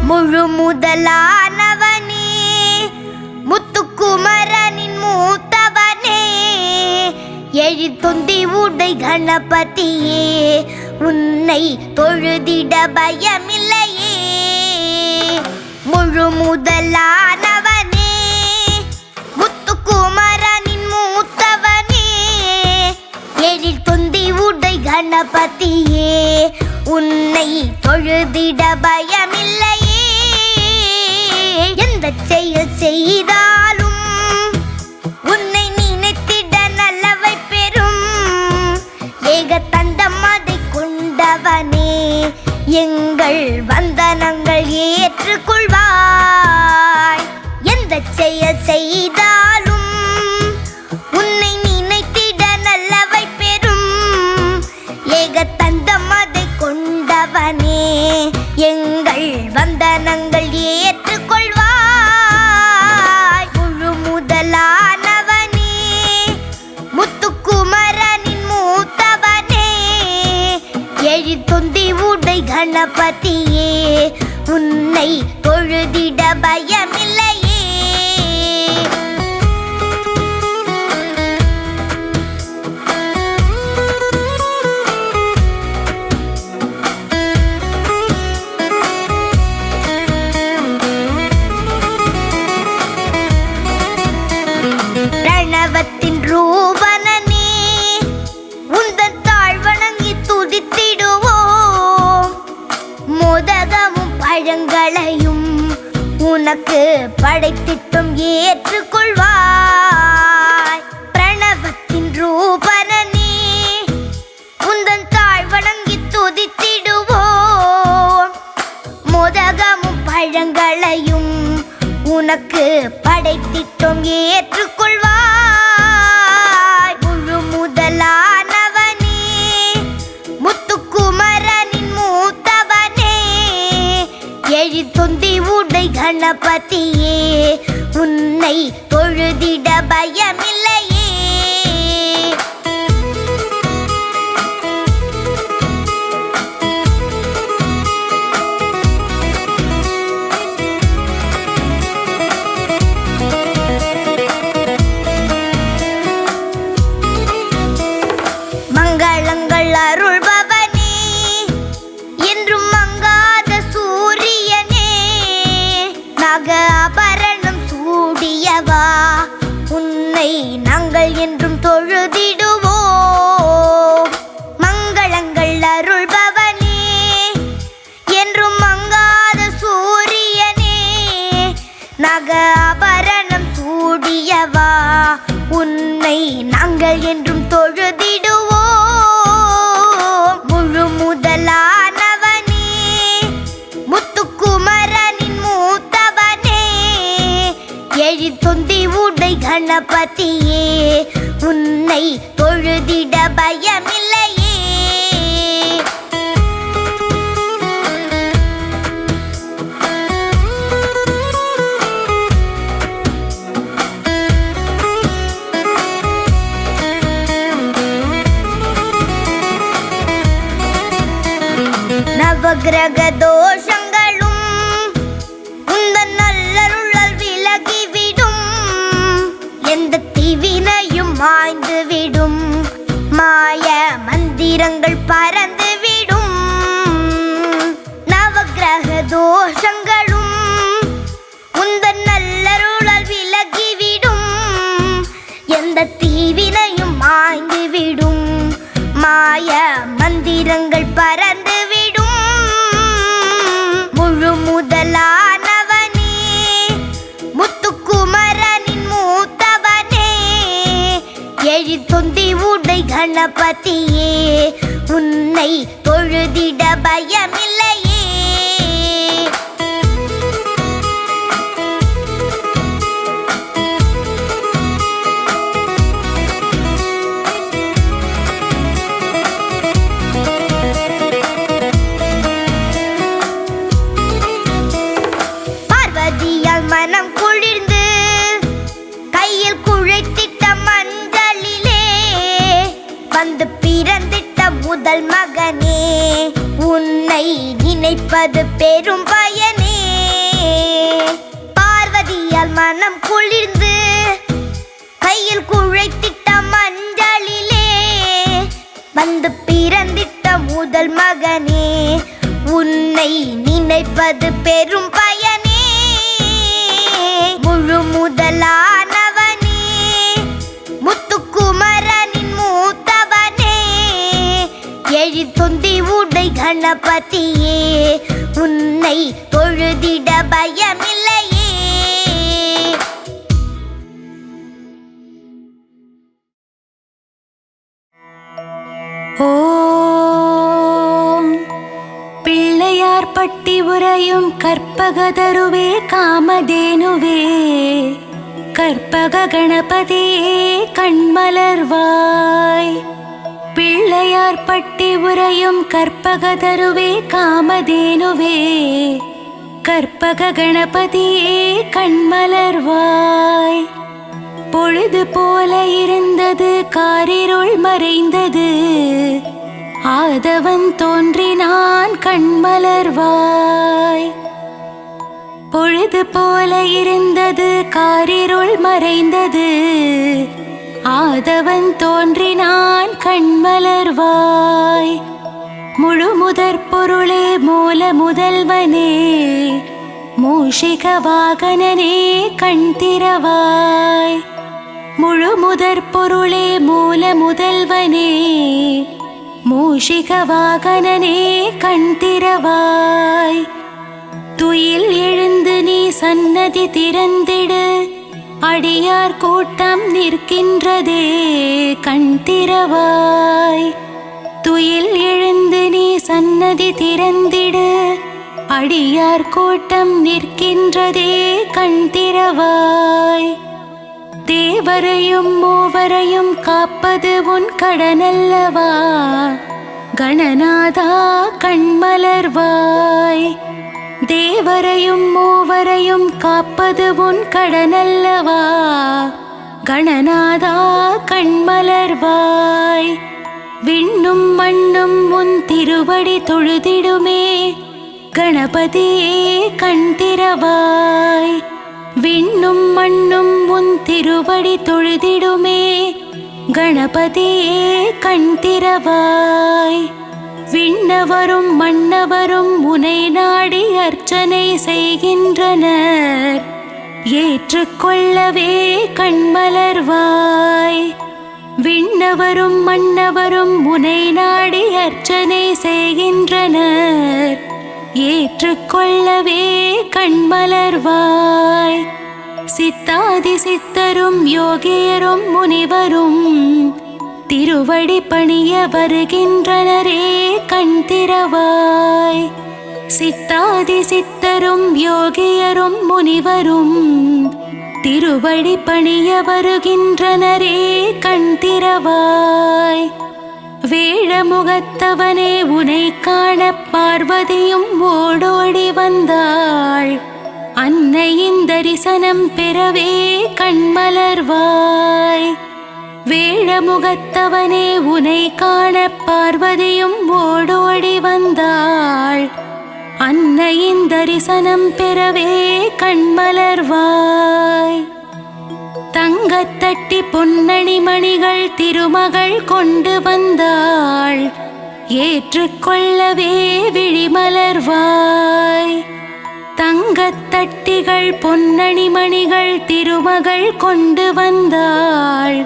முழு முதலானவனே, முத்துக்குமரனின் மூத்தவனே, எழிற்தொந்தி உடை கணபதியே, உன்னை தொழுதிட பயமில்லையே. முழு முதலானவனே, முத்துக்குமரனின் மூத்தவனே, எழிற்தொந்தி உடை கணபதியே, உன்னை தொழுதிட பயமில்லையே. எந்த செயல் செய்தாலும் உன்னை நினைத்திட நல்லவை பெறும். ஏகதந்தம் அதை கொண்டவனே, எங்கள் வந்தனங்கள் ஏற்றுக்கொள்வாய். எந்த செயல் செய்தாலும் உன்னை நினைத்திட நல்லவை பெறும். ஏகதந்தம் அதை கொண்டவனே, எங்கள் வந்தனங்கள் ஏற்றுக்கொள்வாய். முழு முதலானவனே, முத்துக்குமரனின் மூத்தவனே, எழிற்தொந்தி உடை கணபதியே, உன்னை தொழுதிட பயமில்லையே. பிரணவத்தின் ரூபனே, உந்தன் தாழ்வணங்கி துதித்திடுவோம். மோதகமும் பழங்களையும் உனக்கு படைத்திட்டும் ஏற்றுக்கொள்வாய். பிரணவத்தின் ரூபனே, உந்தன் தாழ்வணங்கி துதித்திடுவோம். மோதகமும் பழங்களையும் உனக்கு படைத்திட்டும் ஏற்றுக்கொள்வாய். முழு முதலானவனே, முத்துக்குமரனின் மூத்தவனே, எழிற்தொந்தி உடை கணபதியே, உன்னை தொழுதிட பயமில்லையே. மங்களங்கள் அருள்பவனே, என்றும் மங்காத சூரியனே, நக ஆபரணம் சூடியவா, உன்னை நாங்கள் என்றும் தொழுதிடுவோம். மங்களங்கள் அருள்பவனே, என்றும் மங்காத சூரியனே, நக ஆபரணம் சூடியவா, உன்னை நாங்கள் என்றும் தொழுதிடுவோம். முழு முதலானவனே, முத்துக்குமரனின் மூத்தவனே, எழிற்தொந்தி உடை கணபதியே, உன்னை தொழுதிட பயமில்லையே. நவகிரக தோஷங்களும் உந்தன் நல்லருளால் விலகிவிடும். எந்த தீவினையும் மாய்ந்துவிடும். மாய மந்திரங்கள் பறந்துவிடும். நவகிரக தோஷங்களும் உந்தன் நல்லருளால் விலகிவிடும். எந்த தீவினையும் மாய்ந்துவிடும். மாய மந்திரங்கள் பறந்துவிடும். முழு முதலானவனே, முத்துக்குமரனின் மூத்தவனே, எழிற்தொந்தி உடை கணபதியே, உன்னை தொழுதிட பயமில்லையே. மனம் குளிர்ந்து கையில் குழைத்திட்ட மஞ்சளிலே வந்து பிறந்திட்ட முதல் மகனே, உன்னை நினைப்பது பெரும் பயனே. பார்வதியால் மனம் குளிர்ந்து கையில் குழைத்திட்ட மஞ்சளிலே வந்து பிறந்திட்ட முதல் மகனே, உன்னை நினைப்பது பெரும் பயனே. முழு முதலானவனே, முத்துக்குமரனின் மூத்தவனே, எழிற்தொந்தி உடை கணபதியே, உன்னை தொழுதிட பயமில்லையே. ஓம் பிள்ளையார் பட்டி உரையும் கற்பகதருவே காமதேனுவே, கற்பக கணபதியே கண்மலர்வாய். பிள்ளையார் பட்டி உரையும் கற்பகதருவே காமதேனுவே, கற்பக கணபதியே கண்மலர்வாய். பொழுது போல இருந்தது காரிருள் மறைந்தது, ஆதவன் தோன்றினான் கண்மலர்வாய். பொழுது போல இருந்தது காரிருள் மறைந்தது, ஆதவன் தோன்றினான் கண்மலர்வாய். முழு முதற் பொருளே மூல முதல்வனே, மூஷிக வாகனனே கண் திறவாய். முழு முதற் பொருளே மூல முதல்வனே, மூஷிக வாகனனே கண் திறவாய். துயில் எழுந்து நீ சன்னதி திறந்திடு, அடியார் கூட்டம் நிற்கின்றதே கண் திறவாய். துயில் எழுந்து நீ சன்னதி திறந்திடு, அடியார் கூட்டம் நிற்கின்றதே கண் திறவாய். தேவரையும் மூவரையும் காப்பது உன் கடனல்லவா, கணநாதா கண்மலர்வாய். தேவரையும் மூவரையும் காப்பது உன் கடனல்லவா, கணநாதா கண்மலர்வாய். விண்ணும் மண்ணும் உன் திருவடி தொழுதிடுமே, கணபதியே கண் திறவாய். விண்ணும் மண்ணும் உன் திருவடி தொழுதிடுமே, கணபதியே கண் திறவாய். விண்ணவரும் மன்னவரும் உனை நாடி அர்ச்சனை செய்கின்றனர், ஏற்றுக்கொள்ளவே கண்மலர்வாய். விண்ணவரும் மன்னவரும் உனை நாடி அர்ச்சனை செய்கின்றனர், ஏற்றுக்கொள்ளவே கண்மலர்வாய். சித்தாதி சித்தரும் யோகியரும் முனிவரும் திருவடி பணிய வருகின்றனரே கண் திறவாய். சித்தாதி சித்தரும் யோகியரும் முனிவரும் திருவடி பணிய வருகின்றனரே கண் திறவாய். வேழமுகத்தவனே உனை காண பார்வதியும் ஓடோடி வந்தாள், அன்னையின் தரிசனம் பெறவே கண்மலர்வாய். வேழமுகத்தவனே உனை காண பார்வதியும் ஓடோடி வந்தாள், அன்னையின் தரிசனம் பெறவே கண்மலர்வாய். தங்கத்தட்டி பொன்னணி மணிகள் திருமகள் கொண்டு வந்தாள், ஏற்றுக்கொள்ளவே விழிமலர்வாய். தங்கத்தட்டிகள் பொன்னணி மணிகள் திருமகள் கொண்டு வந்தாள்,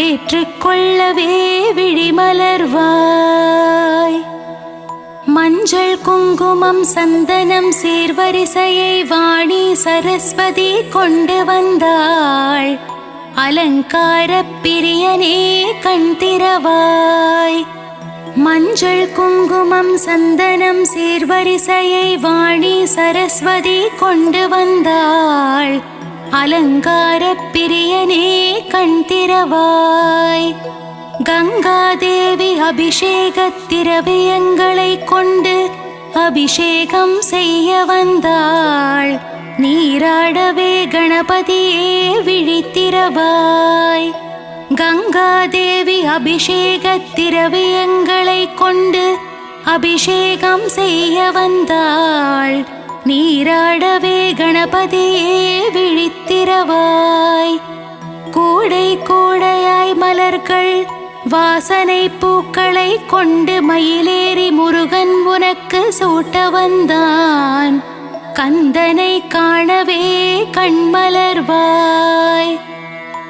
ஏற்றுக்கொள்ளவே விழிமலர்வாய். மஞ்சள் குங்குமம் சந்தனம் சீர்வரிசையை வாணி சரஸ்வதி கொண்டு வந்தாள், அலங்கார பிரியனே கண் திறவாய். மஞ்சள் குங்குமம் சந்தனம் சீர்வரிசையை வாணி சரஸ்வதி கொண்டு வந்தாள், அலங்கார பிரியனே கண் திறவாய். கங்காதேவி அபிஷேக திரவியங்களை கொண்டு அபிஷேகம் செய்ய வந்தாள், நீராடவே கணபதியே விழித்திரவாய். கங்காதேவி அபிஷேக திரவியங்களை கொண்டு அபிஷேகம் செய்ய வந்தாள், நீராடவே கணபதியே விழித்திரவாய். கூடை கூடையாய் மலர்கள் வாசனை பூக்களை கொண்டு மயிலேறி முருகன் உனக்கு சூட்ட வந்தான். கந்தனை காணவே கண்மலர்வாய்.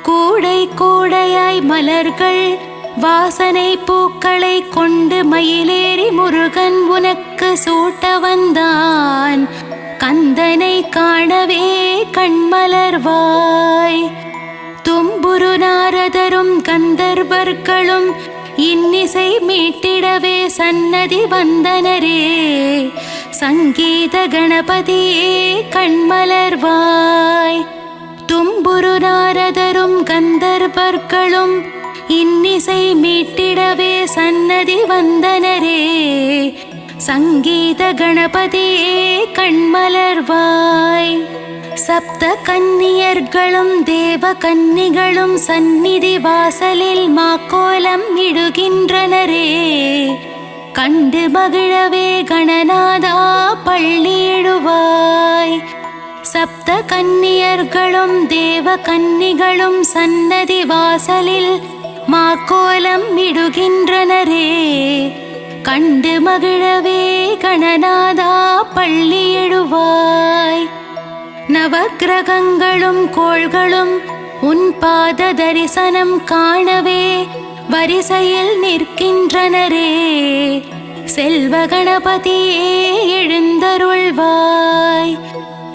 கூடை கூடையாய் மலர்கள் வாசனை பூக்களை கொண்டு மயிலேறி முருகன் உனக்கு சூட்ட வந்தான். கந்தனை காணவே கண்மலர்வாய். தும்புரு நாரதரும் கந்தர்வர்களும் இன்னிசை மீட்டிடவே சன்னதி வந்தனரே. சங்கீத கணபதியே கண்மலர்வாய். தும்புரு நாரதரும் கந்தர்வர்களும் இன்னிசை மீட்டிடவே சன்னதி வந்தனரே. சங்கீத கணபதியே கண்மலர்வாய். சப்த கன்னியர்களும் தேவ கன்னிகளும் சந்நிதி வாசலில் மாக்கோலம் இடுகின்றனரே. கண்டு மகிழவே கணநாதா பள்ளி எழுவாய். சப்த கன்னியர்களும் தேவ கன்னிகளும் சன்னதி வாசலில் மாக்கோலம் இடுகின்றனரே. கண்டு மகிழவே கணநாதா பள்ளி எழுவாய். நவக்கிரகங்களும் கோள்களும் உன் பாத தரிசனம் காணவே வரிசையில் நிற்கின்றனரே. செல்வ கணபதியே எழுந்தருள்வாய்.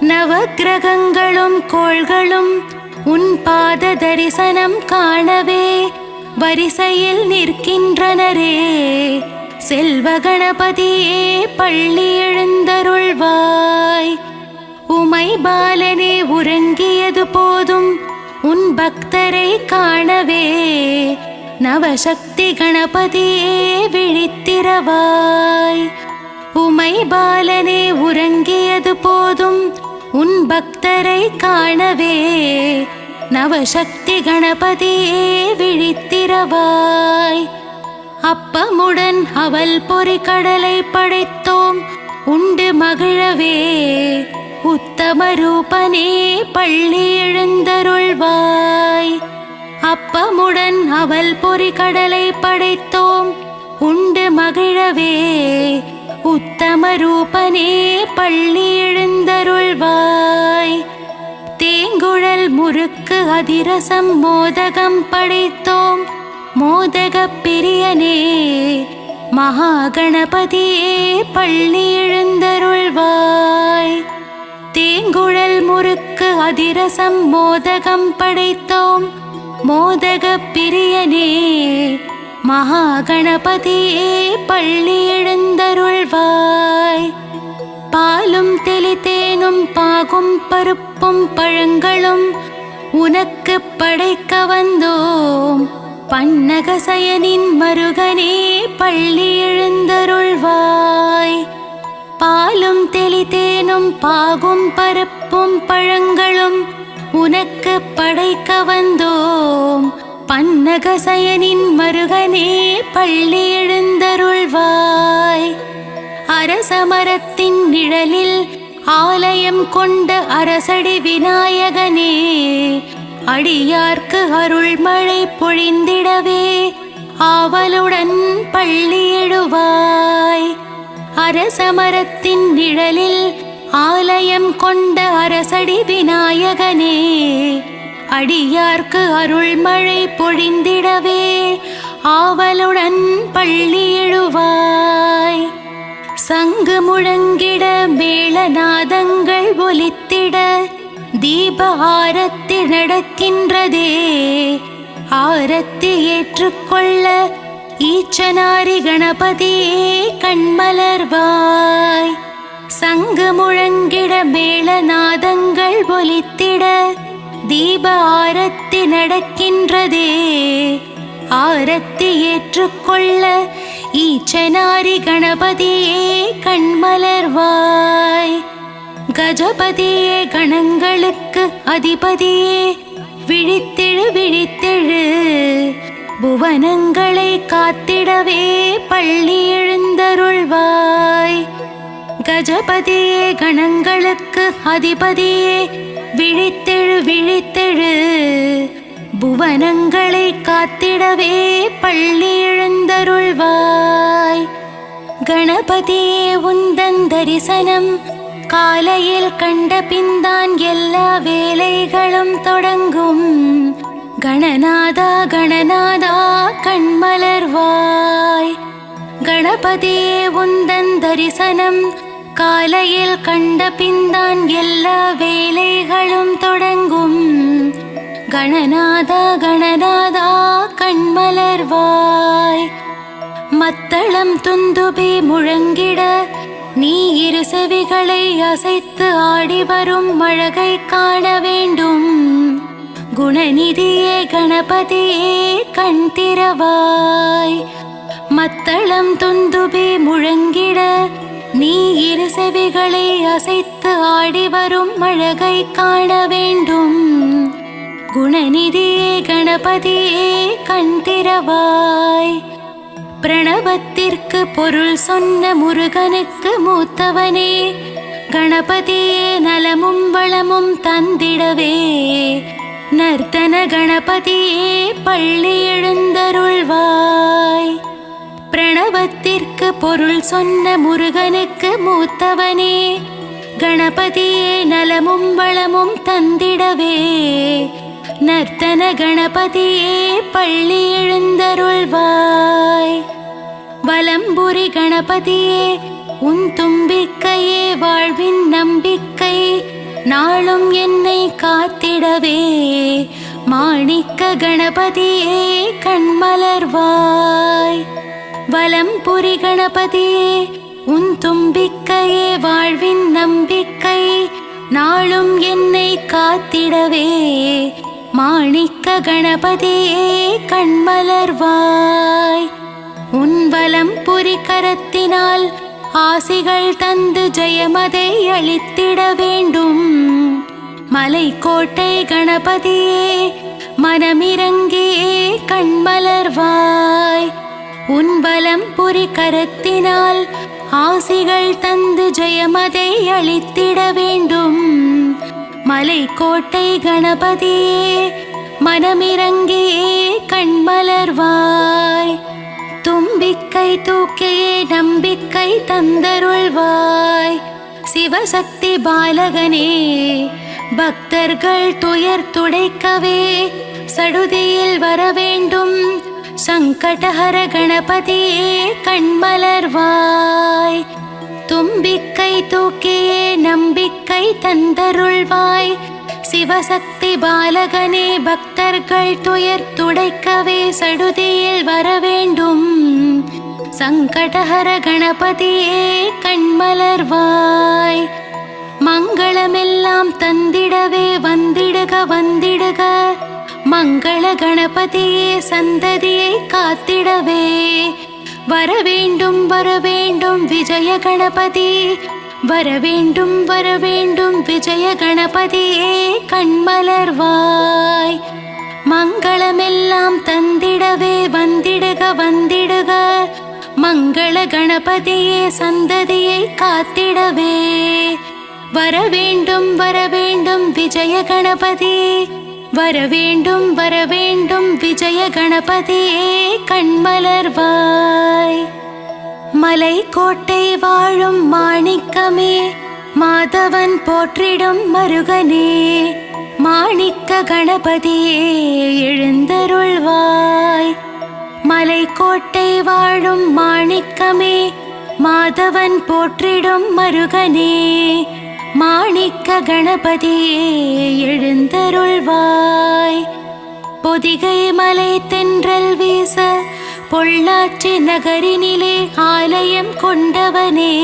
நவக்கிரகங்களும் கோள்களும் உன் பாத தரிசனம் காணவே வரிசையில் நிற்கின்றனரே. செல்வ கணபதியே பள்ளி எழுந்தருள்வாய். உமை பாலனே உறங்கியது போதும் உன் பக்தரை காணவே. நவசக்தி கணபதியே விழித்திரவாய். உமை பாலனே உறங்கியது போதும் உன் பக்தரை காணவே. நவசக்தி கணபதியே விழித்திரவாய். அப்பமுடன் அவல் பொறி கடலை படைத்தோம் உண்டு மகிழவே. உத்தம ரூபனே பள்ளி எழுந்தருள்வாய். அப்பமுடன் அவல் பொறி கடலை படைத்தோம் உண்டு மகிழவே. உத்தம ரூபனே பள்ளி எழுந்தருள்வாய். தேங்குழல் முறுக்கு அதிரசம் மோதகம் படைத்தோம் மோதக பிரியனே. மகாகணபதியே பள்ளி எழுந்தருள்வாய். தேங்குழல் முறுக்கு அதிரசம் மோதகம் படைத்தோம் மோதக பிரியனே. மகாகணபதியே பள்ளி எழுந்தருள்வாய். பாலும் தெளித்தேனும் பாகும் பருப்பும் பழங்களும் உனக்கு படைக்க வந்தோம். பன்னகசயனின் மருகனே பள்ளி எழுந்தருள்வாய். பாலும் தெளித்தேனும் பாகும் பருப்பும் பழங்களும் உனக்கு படைக்க வந்தோம். பன்னகசயனின் மருகனே பள்ளி எழுந்தருள்வாய். அரசமரத்தின் நிழலில் ஆலயம் கொண்ட அரசடி விநாயகனே. அடியார்க்கு அருள்மழை பொழிந்திடவே ஆவலுடன் பள்ளி எழுவாய். அரசமரத்தின் நிழலில் ஆலயம் கொண்ட அரசடி விநாயகனே. அடியார்க்கு அருள்மழை பொழிந்திடவே ஆவலுடன் பள்ளி எழுவாய். சங்கு முழங்கிட மேளநாதங்கள் ஒலித்திட தீப ஆரத்தி நடக்கின்றதே. ஆரத்தி ஏற்றுக்கொள்ள ஈச்சனாரி கணபதியே கண்மலர்வாய். சங்கு முழங்கிட மேளநாதங்கள் ஒலித்திட தீப ஆரத்தி நடக்கின்றதே. ஆரத்தி ஏற்றுக்கொள்ள ஈச்சனாரி கணபதியே கண்மலர்வாய். கஜபதியே கணங்களுக்கு அதிபதியே விழித்தெழு விழித்தெழு. புவனங்களை காத்திடவே பள்ளி எழுந்தருள்வாய். கஜபதியே கணங்களுக்கு அதிபதியே விழித்தெழு விழித்தெழு புவனங்களை காத்திடவே பள்ளி எழுந்தருள்வாய். கணபதியே உந்தன் தரிசனம் காலையில் கண்ட பின்தான் எல்லா வேலைகளும் தொடங்கும். கணநாதா கணநாதா கண்மலர்வாய். கணபதியே உந்தன் தரிசனம் காலையில் கண்ட பின்தான் எல்லா வேலைகளும் தொடங்கும். கணநாதா கணநாதா கண்மலர்வாய். மத்தளம் துந்துபி முழங்கிட நீ இரு செவிகளை அசைத்து ஆடி வரும் அழகை காண வேண்டும். குணநிதியே கணபதியே கண் திறவாய். மத்தளம் துந்துபி முழங்கிட நீ இரு செவிகளை அசைத்து ஆடி வரும் அழகை காண வேண்டும். குணநிதியே கணபதியே கண் திறவாய். பிரணவத்திற்கு பொருள் சொன்ன முருகனுக்கு மூத்தவனே கணபதியே நலமும் வளமும் தந்திடவே நர்த்தன கணபதியே பள்ளி எழுந்தருள்வாய். பிரணவத்திற்கு பொருள் சொன்ன முருகனுக்கு மூத்தவனே கணபதியே நலமும் வளமும் தந்திடவே நர்த்தன கணபதியே பள்ளி எழுந்தருள்வாய். வலம்புரி கணபதியே உன் தும்பிக்கையே வாழ்வின் நம்பிக்கை நாளும் என்னை காத்திடவே மாணிக்க கணபதியே கண்மலர்வாய். வலம்புரி கணபதியே உன் தும்பிக்கையே வாழ்வின் நம்பிக்கை நாளும் என்னை காத்திடவே மாணிக்க கணபதியே கண்மலர்வாய். உன் வலம்புரி கரத்தினால் ஆசிகள் தந்து ஜெயமதை அளித்திட வேண்டும். மலைக்கோட்டை கணபதியே மனமிறங்கியே கண்மலர்வாய். உன் வலம்புரி கரத்தினால் ஆசிகள் தந்து ஜெயமதை அளித்திட வேண்டும். மலைக்கோட்டை கணபதியே மனமிறங்கியே கண்மலர்வாய். தும்பிக்கை தூக்கியே நம்பிக்கை தந்தருள்வாய். சிவசக்தி பாலகனே பக்தர்கள் துயர் துடைக்கவே சடுதியில் வர வேண்டும். சங்கடஹர கணபதியே கண்மலர்வாய். தும்பிக்கை தூக்கியே நம்பிக்கை தந்தருள்வாய். சிவசக்தி பாலகனே பக்தர்கள் துயர் துடைக்கவே சடுதியில் வர வேண்டும். சங்கடஹர கணபதியே கண்மலர்வாய். மங்களமெல்லாம் தந்திடவே வந்திடுக வந்திடுக மங்கள கணபதியே சந்ததியை காத்திடவே வரவேண்டும் வரவேண்டும் விஜய கணபதி வரவேண்டும் வரவேண்டும் விஜய கணபதியே கண்மலர்வாய். மங்களமெல்லாம் தந்திடவே வந்திடுக வந்திடுக மங்கள கணபதியே சந்ததியை காத்திடவே வரவேண்டும் வரவேண்டும் விஜய கணபதி வரவேண்டும் வரவேண்டும் விஜய கணபதியே கண்மலர்வாய். மலைக்கோட்டை வாழும் மாணிக்கமே மாதவன் போற்றிடும் மருகனே மாணிக்க கணபதியே எழுந்தருள்வாய். மலைக்கோட்டை வாழும் மாணிக்கமே மாதவன் போற்றிடும் மருகனே மாணிக்க கணபதியே எழுந்தருள்வாய். பொதிகை மலை தென்றல் வீச பொள்ளாச்சி நகரினிலே ஆலயம் கொண்டவனே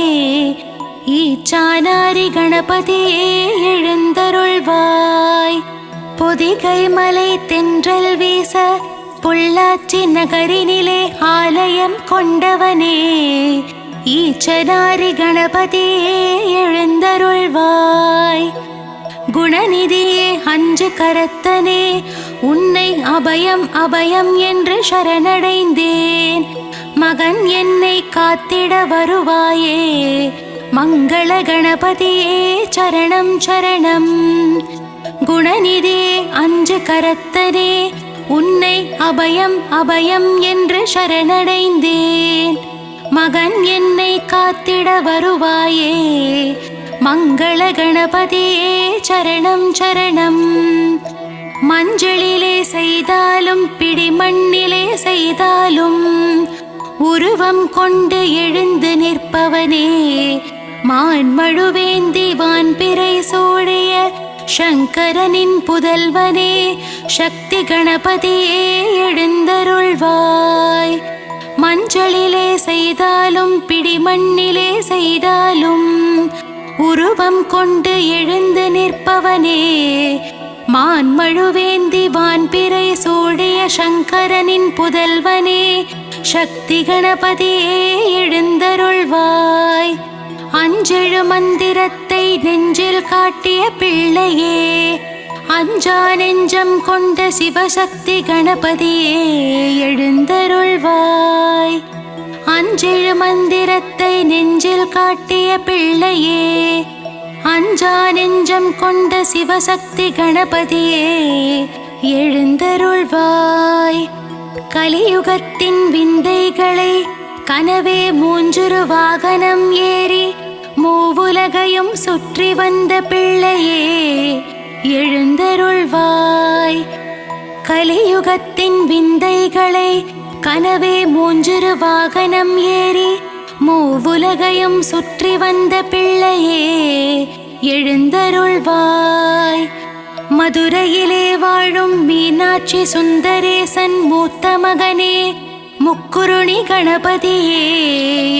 ஈச்சானாரி கணபதியே எழுந்தருள்வாய். பொதிகை மலை தென்றல் வீச பொள்ளாச்சி நகரினிலே ஆலயம் கொண்டவனே ஈச்சனாரி கணபதியே எழுந்தருள்வாய். குணநிதியே அஞ்சு கரத்தனே உன்னை அபயம் அபயம் என்று சரணடைந்தேன். மகன் என்னை காத்திட வருவாயே மங்கள கணபதியே சரணம் சரணம். குணநிதியே அஞ்சு கரத்தனே உன்னை அபயம் அபயம் என்று சரணடைந்தேன். மகன் என்னை காத்திட வருவாயே மங்கள கணபதியே சரணம் சரணம். மஞ்சளிலே செய்தாலும் பிடிமண்ணிலே செய்தாலும் உருவம் கொண்டு எழுந்து நிற்பவனே மான்மழுவேந்தி வான்பிறை சூழிய சங்கரனின் புதல்வனே சக்தி கணபதியே எழுந்தருள்வாய். மஞ்சளிலே செய்தாலும் பிடிமண்ணிலே செய்தாலும் உருவம் கொண்டு எழுந்து நிற்பவனே மான்மழுவேந்தி வான்பிறை சூழிய சங்கரனின் புதல்வனே சக்தி கணபதியே எழுந்தருள்வாய். அஞ்செழு மந்திரத்தை நெஞ்சில் காட்டிய பிள்ளையே அஞ்சா நெஞ்சம் கொண்ட சிவசக்தி கணபதியே எழுந்தருள்வாய். அஞ்செழு மந்திரத்தை நெஞ்சில் காட்டிய பிள்ளையே அஞ்சா நெஞ்சம் கொண்ட சிவசக்தி கணபதியே எழுந்தருள்வாய். கலியுகத்தின் விந்தைகளை கனவே மூஞ்சுரு வாகனம் ஏறி மூவுலகையும் சுற்றி வந்த பிள்ளையே எழுந்தருள்வாய். கலியுகத்தின் விந்தைகளை கனவே மூஞ்சுரு வாகனம் ஏறி மூவுலகையும் சுற்றி வந்த பிள்ளையே எழுந்தருள்வாய். மதுரையிலே வாழும் மீனாட்சி சுந்தரேசன் மூத்த மகனே முக்குருணி கணபதியே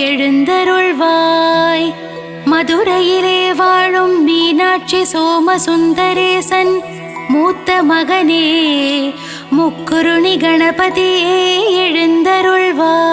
எழுந்தருள்வாய். மதுரையிலே வாழும் மீனாட்சி சோமசுந்தரேசன் மூத்த மகனே முக்குருணி கணபதியே எழுந்தருள்வாய்.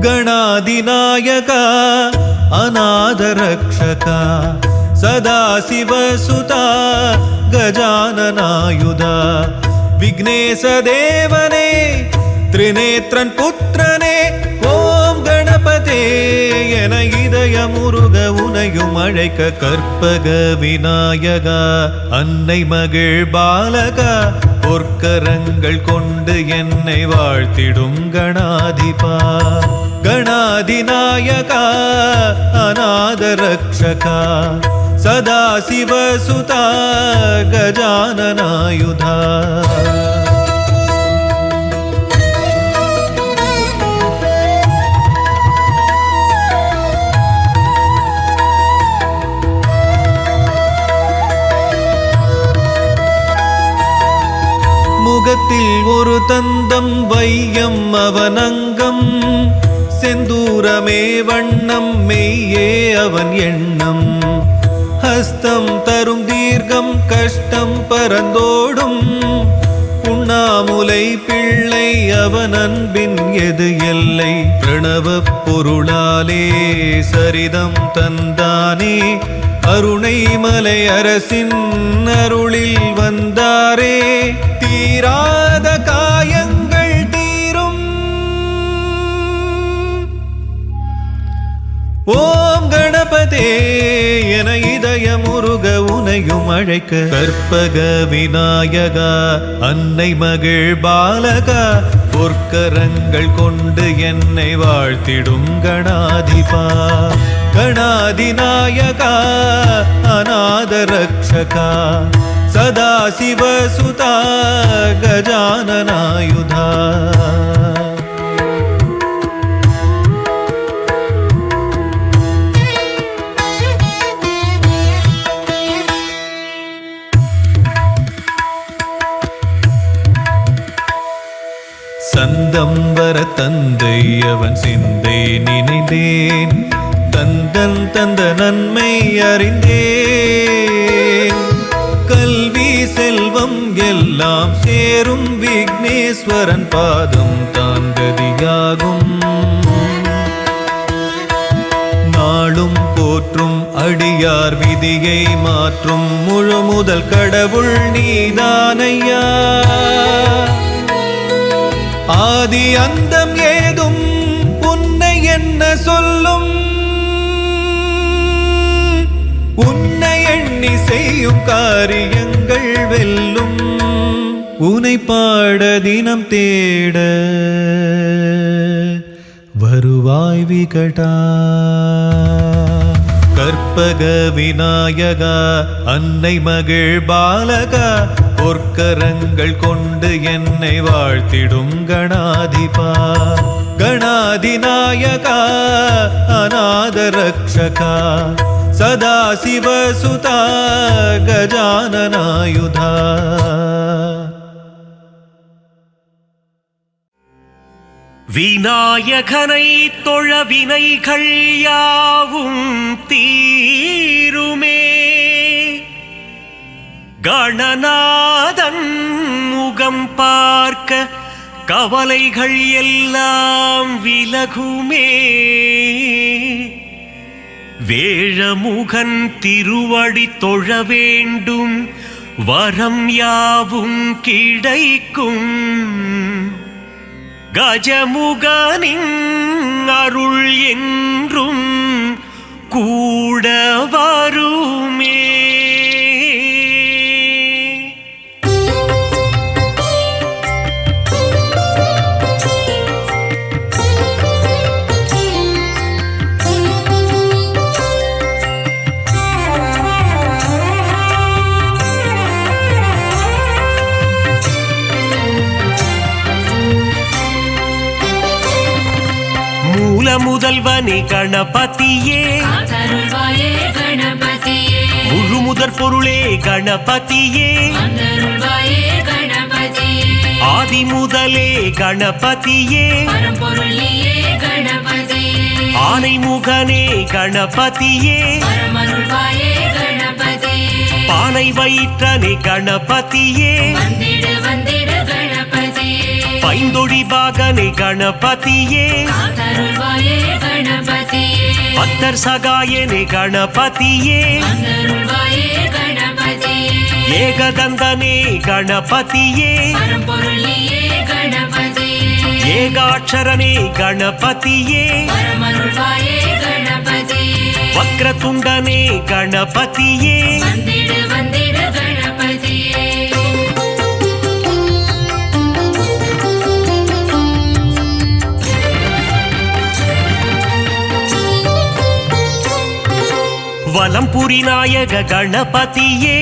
ಗಣಾಧಿನಾಯಕ ಅನಾಥರಕ್ಷಕ ಸದಾಶಿವಸುತ ಗಜಾನನಾಯುಧ ವಿಘ್ನೇಶ ದೇವನೇ ತ್ರಿನೇತ್ರನ್ ಪುತ್ರನೇ ಓಂ ಗಣಪತೇ என இதய முருக உனையும் அழைக்க கற்பக விநாயக அன்னை மகிழ் பாலக பொற்கரங்கள் கொண்டு என்னை வாழ்த்திடும் கணாதிபா ಗಣಾಧಿನಾಯಕ ಅನಾಥ ರಕ್ಷಕ ಸದಾಶಿವಸುತ ಗಜಾನನಾಯುಧ முகத்தில் ஒரு தந்தம் வையம் அவனங்கம் செந்தூரமே வண்ணம் மெய்யே அவன் எண்ணம் ஹஸ்தம் தரும் தீர்க்கம் கஷ்டம் பரந்தோடும் உண்ணாமுலை பிள்ளை அவன் அன்பின் எது எல்லை பிரணவ பொருளாலே சரிதம் தந்தானே அருணை மலை அரசின் அருளில் வந்தாரே தீராத காயங்கள் தீரும் ஓம் கணபதே என இதய முருக உனையும் அழைக்க கற்பக விநாயகா அன்னை மகிழ் பாலகா பொற்கரங்கள் கொண்டு என்னை வாழ்த்திடும் கணாதிபா ಗಣಾಧಿನಾಯಕ ಅನಾಥ ರಕ್ಷಕ ಸದಾಶಿವಸುತ ಗಜಾನನಾಯುಧ சந்தம்பர தந்தை அவன் சிந்தை நினைந்தேன் தந்தன் தந்த நன்மை அறிந்தேன் கல்வி செல்வம் எல்லாம் சேரும் விக்னேஸ்வரன் பாதம் தான் கதியாகும் போற்றும் அடியார் விதியை மாற்றும் முழு முதல் கடவுள் நீதானையா. ஆதி அந்தம் ஏதும் உன்னை என்ன சொல்லும், உன்னை எண்ணி செய்யும் காரியங்கள் வெல்லும். உனை பாட தினம் தேட வருவாய் விகடா. கற்பக விநாயகா அன்னை மகிழ் பாலகா, பொற்கரங்கள் கொண்டு என்னை வாழ்த்திடும் கணாதிபா. கணாதிநாயகா அநாத ரக்ஷகா, சதா சிவசுதா கஜானனாயுதா. விநாயகனை தொழ வினைகள் யாவும் தீருமே, கணநாதன் முகம் பார்க்க கவலைகள் எல்லாம் விலகுமே. வேழமுகன் திருவடி தொழ வேண்டும், வரம் யாவும் கிடைக்கும். கஜமுகனின் அருள் என்றும் கூட வருமே. முதல்வனே கணபதியே, முழு முதற் பொருளே கணபதியே, ஆதி முதலே கணபதியே, ஆனை முகனே கணபதியே, பானை வயிற்றனே கணபதியே, பைந்தொடி பாகனே கணபதியே, பத்தர் சகாயனே கணபதியே, ஏகதந்தனே கணபதியே, ஏகாட்சரனே கணபதியே, வக்ரதுண்டனே கணபதியே, வலம்புரி நாயக கணபதியே,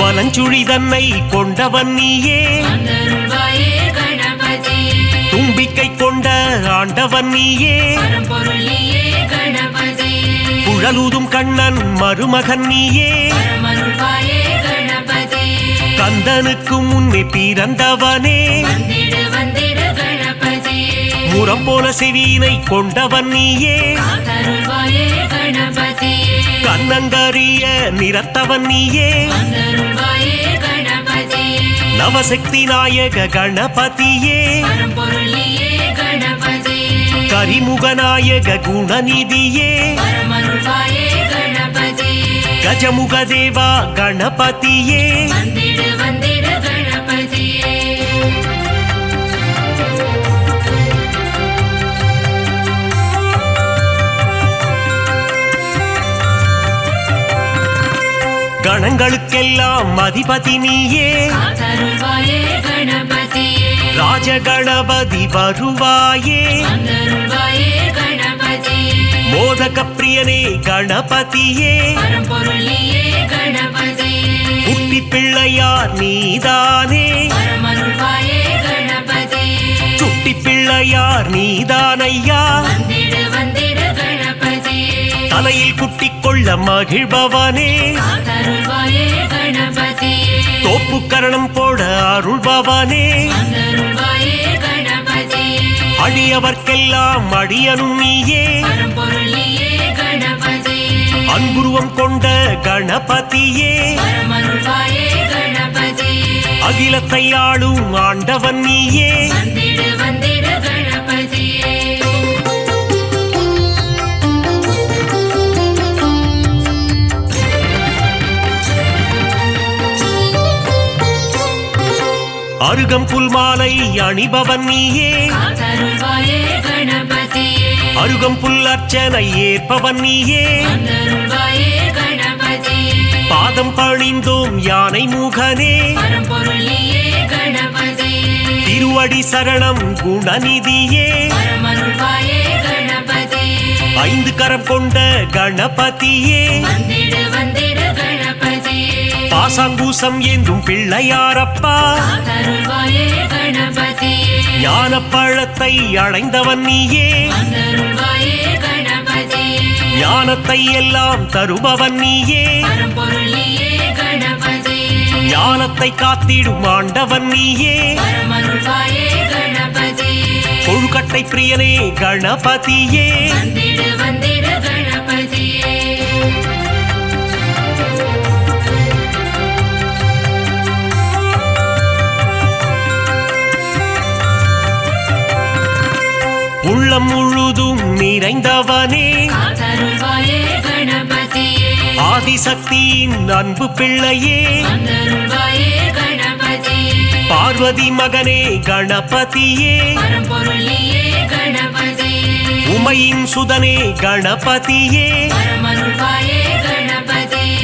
வலஞ்சுழி தன்னை கொண்டவன் நீயே, தும்பிக்கை கொண்ட ஆண்டவன் நீயே, குழலூதும் கண்ணன் மருமகன் நீயே, கந்தனுக்கு முன்னே பிறந்தவனே, முரம் போல செவியினை கொண்டவன் நீயே, கண்ணங்கரிய நிறத்தவன் நீயே, நவசக்தி நாயக கணபதியே, கரிமுகநாயக குணநிதியே, கஜமுக தேவா கணபதியே, கணங்களுக்கெல்லாம் அதிபதி நீயே, ராஜகணபதி வருவாயே, மோதக பிரியனே கணபதியே, குட்டி பிள்ளையார் நீதானே, சுட்டி பிள்ளையார் நீதானையா, தலையில் குட்டிக் கொள்ள மகிழ்பவனே, தோப்பு கரணம் போட அருள்பவனே, அடியவர்க்கெல்லாம் அடியனும் நீயே, அன்புருவம் கொண்ட கணபதியே, அகிலத்தை ஆளும் ஆண்டவன் நீயே, அருகம்புல் மாலை அணிபவன் நீயே காத்தருள்வாயே கணபதியே அருகம்புல் அர்ச்சனை ஏற்பவன் நீயே வந்தருள்வாயே கணபதியே பாதம் பணிந்தோம் யானை முகனே பரம்பொருள் நீயே கணபதியே திருவடி சரணம் குணநிதியே பரமருள்வாயே கணபதியே 5 கரம் கொண்ட கணபதியே வந்திடு வந்திடு கணபதியே பாசாங்கூசம் ஏந்தும் பிள்ளையாரப்பா காத்தருள்வாயே கணபதியே ஞான பழத்தை அடைந்தவன் நீயே வந்தருள்வாயே கணபதியே ஞானத்தை எல்லாம் தருபவன் நீயே பரம்பொருள் நீயே கணபதியே ஞானத்தை காத்திடும் ஆண்டவன் நீயே பரமருள்வாயே கணபதியே கொழுக்கட்டை பிரியனே கணபதியே வந்திடு வந்திடு கணபதியே உள்ளம் முழுதும் நிறைந்தவனே காத்தருள்வாயே கணபதியே ஆதிசக்தியின் அன்பு பிள்ளையே வந்தருள்வாயே கணபதியே பார்வதி மகனே கணபதியே பரம்பொருள் நீயே கணபதியே உமையின் சுதனே கணபதியே பரமருள்வாயே கணபதியே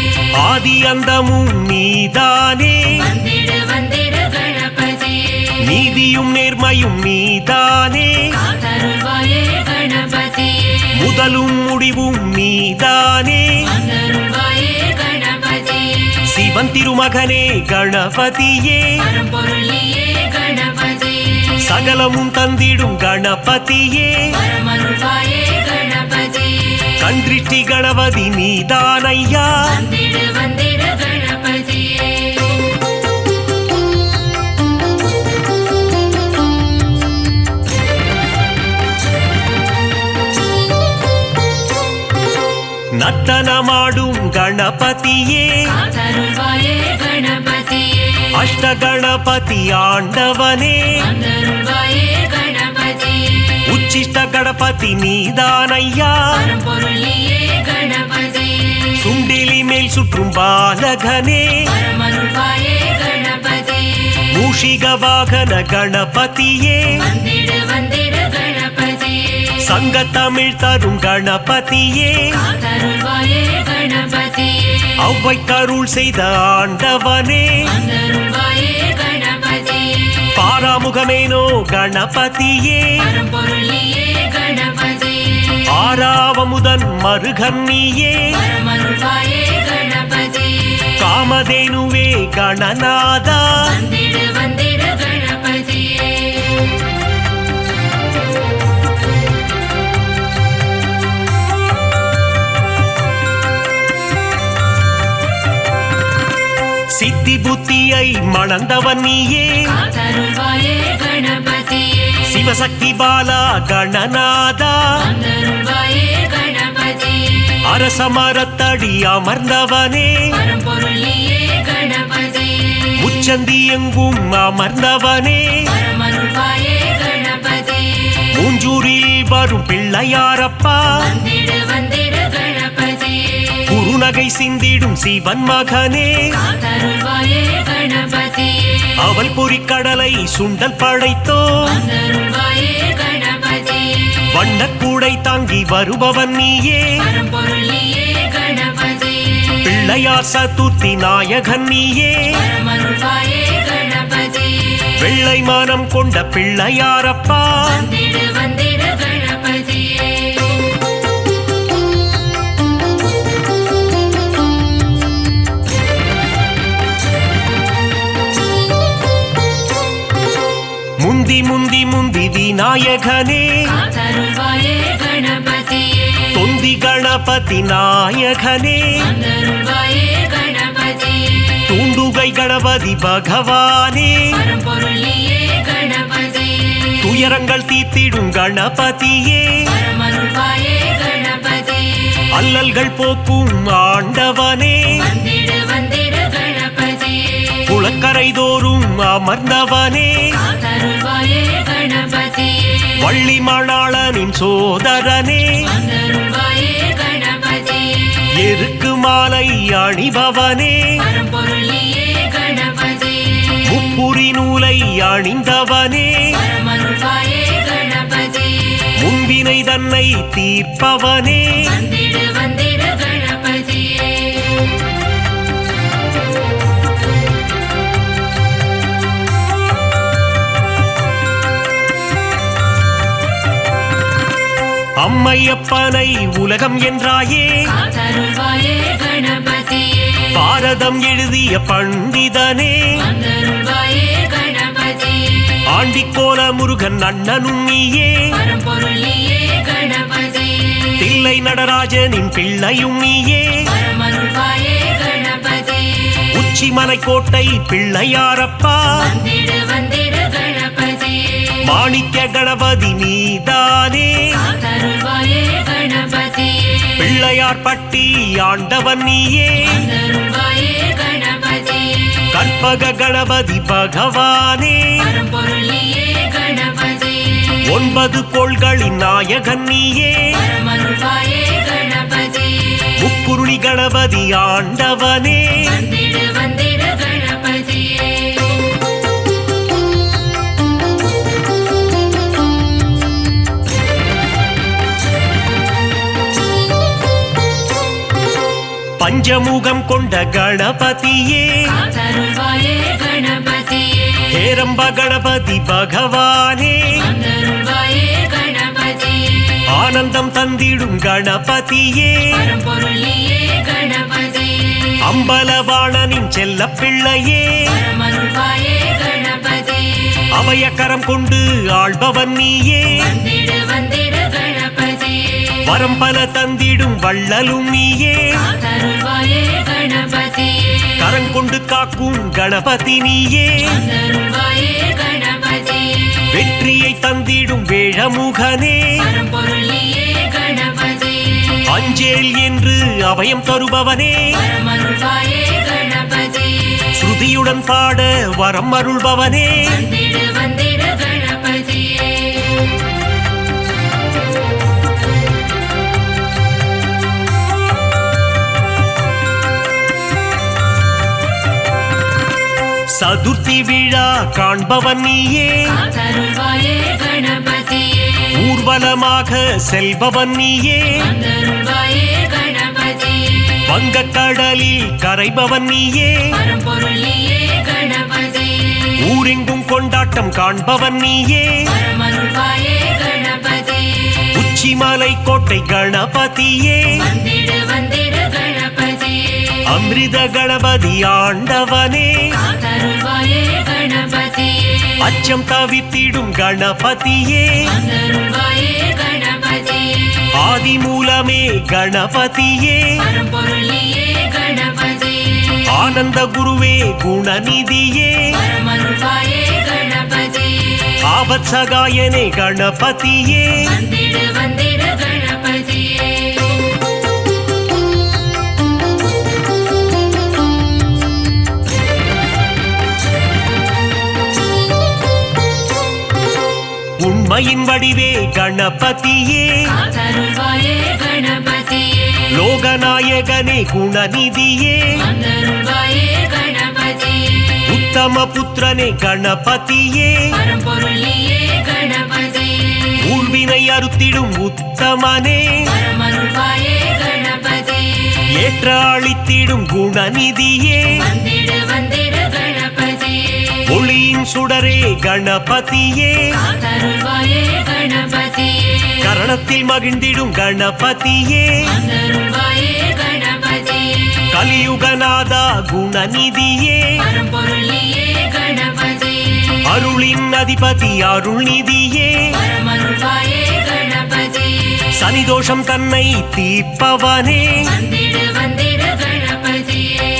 ஆதி அந்தமும் நீதானே வந்திடு வந்திடு கணபதியே நீதியும் நேர்மையும் நீதானே காத்தருள்வாயே கணபதியே முதலும் முடிவும் நீதானே வந்தருள்வாயே கணபதியே சிவன் திருமகனே கணபதியே பரம்பொருள் நீயே கணபதியே சகலமும் தந்திடும் கணபதியே பரமருள்வாயே கணபதியே கன்றிட்டி கணபதி நீதானையா வந்திடு வந்திடு கணபதியே நர்த்தனமாடும் கணபதியே காத்தருள்வாயே கணபதியே அஷ்ட கணபதி ஆண்டவனே வந்தருள்வாயே கணபதியே உச்சிஷ்ட கணபதி நீதானையா பரம்பொருள் நீயே கணபதியே சுண்டிலி மேல் சுற்றும் பாலகனே பரமருள்வாயே கணபதியே மூஷிக வாகன கணபதியே வந்திடு வந்திடு கணபதியே சங்க தமிழ் தரும் கணபதியே காத்தருள்வாயே கணபதியே அவ்வை கருள் செய்த ஆண்டவனே வந்தருள்வாயே கணபதியே பாராமுகமேனோ கணபதியே பரம்பொருள் நீயே கணபதியே ஆறாவமுதன் மருகன் நீயே பரமருள்வாயே கணபதியே காமதேனுவே கணநாதா வந்திடு வந்திடு கணபதியே சித்தி புத்தியை மணந்தவன் நீயே காத்தருள்வாயே கணபதியே சிவசக்தி பாலா கணநாதா வந்தருள்வாயே கணபதியே அரசமரத்தடி அமர்ந்தவனே பரம்பொருள் நீயே கணபதியே உச்சந்தி எங்கும் அமர்ந்தவனே பரமருள்வாயே கணபதியே மூஞ்சூரில் வரும் பிள்ளையாரப்பா வந்திடு வந்திடு கணபதியே குறுநகை சிந்திடும் சிவன் மகனே காத்தருள்வாயே கணபதியே அவள் பொறிக்கடலை சுண்டல் படைத்தோ வந்தருள்வாயே கணபதியே வண்ணக்கூடை தாங்கி வருபவன் நீயே பரம்பொருள் நீயே கணபதியே பிள்ளையார் சதுர்த்தி நாயகன் நீயே பரமருள்வாயே கணபதியே வெள்ளை மானம் கொண்ட பிள்ளையாரப்பா வந்திடு வந்திடு கணபதியே முந்தி முந்தி முந்தி விநாயகனே காத்தருள்வாயே கணபதியே தொந்தி கணபதி நாயகனே வந்தருள்வாயே கணபதியே தூண்டுகை கணபதி பகவானே பரம்பொருள் நீயே கணபதியே துயரங்கள் தீர்த்திடும் கணபதியே பரமருள்வாயே கணபதியே அல்லல்கள் போக்கும் ஆண்டவனே வந்திடு வந்திடு கணபதியே குளக்கரை தோறும் அமர்ந்தவனே காத்தருள்வாயே கணபதியே வள்ளி மணாளனின் சோதரனே வந்தருள்வாயே கணபதியே எருக்கு மாலை அணிபவனே பரம்பொருள் நீயே கணபதியே முப்புரி தும்பி நூலை அணிந்தவனே வரமருள்வாயே கணபதியே முன்வினை தன்னை தீர்ப்பவனே வந்திடு வந்திடு கணபதியே அம்மையப்பனை உலகம் என்றாயே காத்தருள்வாயே கணபதியே பாரதம் எழுதிய பண்டிதனே வந்தருள்வாயே கணபதியே ஆண்டிக்கோல முருகன் அண்ணனும் நீயே பரம்பொருள் நீயே கணபதியே தில்லை நடராஜனின் பிள்ளையும் நீயே வரமருள்வாயே கணபதியே உச்சிமலை கோட்டை பிள்ளையாரப்பா வந்திடு வந்திடு கணபதியே மாணிக்க கணபதி நீதானே காத்தருள்வாயே கணபதியே பிள்ளையார் பட்டி ஆண்டவன் நீயே வந்தருள்வாயே கணபதியே கற்பக கணபதி பகவானே பரம்பொருள் நீயே கணபதியே 9 கோள்களின் நாயகன் நீயே வரமருள்வாயே கணபதியே முக்குருளி கணபதி ஆண்டவனே வந்திடு வந்திடு கணபதியே பஞ்சமுகம் கொண்ட கணபதியே காத்தருள்வாயே கணபதியே ஹேரம்ப கணபதி பகவானே வந்தருள்வாயே கணபதியே ஆனந்தம் தந்திடும் கணபதியே பரம்பொருள் நீயே கணபதியே அம்பலவாணனின் செல்ல பிள்ளையே வரமருள்வாயே கணபதியே அபயக்கரம் கொண்டு ஆள்பவன் நீயே வந்திடு வந்திடு கணபதியே வரம் பல தந்திடும் வள்ளலும் நீயே காத்தருள்வாயே கணபதியே கரங்கொண்டு காக்கும் கணபதி நீயே வந்தருள்வாயே கணபதியே வெற்றியை தந்திடும் வேழமுகனே பரம்பொருள் நீயே கணபதியே அஞ்சேல் என்று அபயம் தருபவனே வரமருள்வாயே கணபதியே ஸ்ருதியுடன் பாட வரம் அருள்பவனே வந்திடு வந்திடு கணபதியே சதுர்த்தி விழா காண்பவன் நீயே காத்தருள்வாயே கணபதியே ஊர்வலமாக செல்பவன் நீயே வந்தருள்வாயே கணபதியே வங்கக்கடலில் கரைபவன் நீயே பரம்பொருள் நீயே கணபதியே ஊரெங்கும் கொண்டாட்டம் காண்பவன் நீயே வரமருள்வாயே கணபதியே உச்சிமலை கோட்டை கணபதியே வந்திடு வந்திடு கணபதியே அமிர்த கணபதி ஆண்டவனே காத்தருள்வாயே கணபதியே அச்சம் தவித்திடும் கணபதியே வந்தருள்வாயே கணபதியே ஆதி மூலமே கணபதியே பரம்பொருள் நீயே கணபதியே ஆனந்த குருவே குணநிதியே வரமருள்வாயே கணபதியே ஆபத் சகாயனே கணபதியே வந்திடு வந்திடு கணபதியே உண்மையின் வடிவே கணபதியே காத்தருள்வாயே கணபதியே லோகநாயகனே குணநிதியே வந்தருள்வாயே கணபதியே உத்தம புத்திரனே கணபதியே பரம்பொருள் நீயே கணபதியே ஊழ்வினை அறுத்திடும் உத்தமனே வரமருள்வாயே கணபதியே ஏற்ற அளித்திடும் குணநிதியே வந்திடு வந்திடு கணபதியே ஒளியின் சுடரே கணபதியே காத்தருள்வாயே கணபதியே கரணத்தில் மகிழ்ந்திடும் கணபதியே வந்தருள்வாயே கணபதியே கலியுகநாதா குணநிதியே பரம்பொருள் நீயே கணபதியே அருளின் அதிபதி அருள்நிதியே வரமருள்வாயே கணபதியே சனிதோஷம் தன்னை தீர்ப்பவனே வந்திடு வந்திடு கணபதியே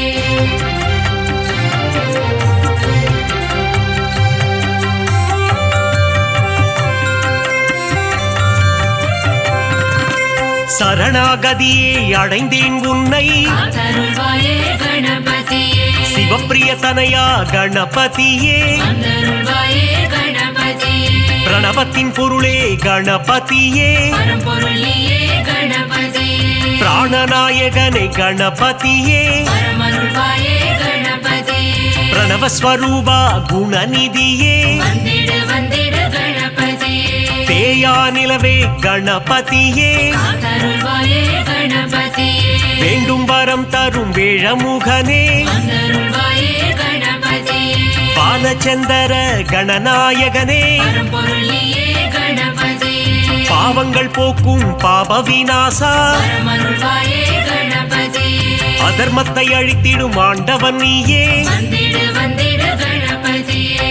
சரணாகதியே அடைந்தேன் உன்னை காத்தருள்வாயே கணபதியே சிவப்பிரிய தனையா கணபதியே வந்தருள்வாயே கணபதியே பிரணவத்தின் பொருளே கணபதியே பரம்பொருள் நீயே கணபதியே பிராணநாயகனே கணபதியே வரமருள்வாயே கணபதியே பிரணவஸ்வரூபா குணநிதியே வந்திடு வந்திடு கணபதியே தேயா நிலவே கணபதியே காத்தருள்வாயே கணபதியே வேண்டும் வரம் தரும் வேழமுகனே வந்தருள்வாயே கணபதியே பாலச்சந்தர கணநாயகனே பரம்பொருள் நீயே கணபதியே பாவங்கள் போக்கும் பாப விநாசா பரமருள்வாயே கணபதியே அதர்மத்தை அழித்திடும் ஆண்டவன் நீயே வந்திடு வந்திடு கணபதியே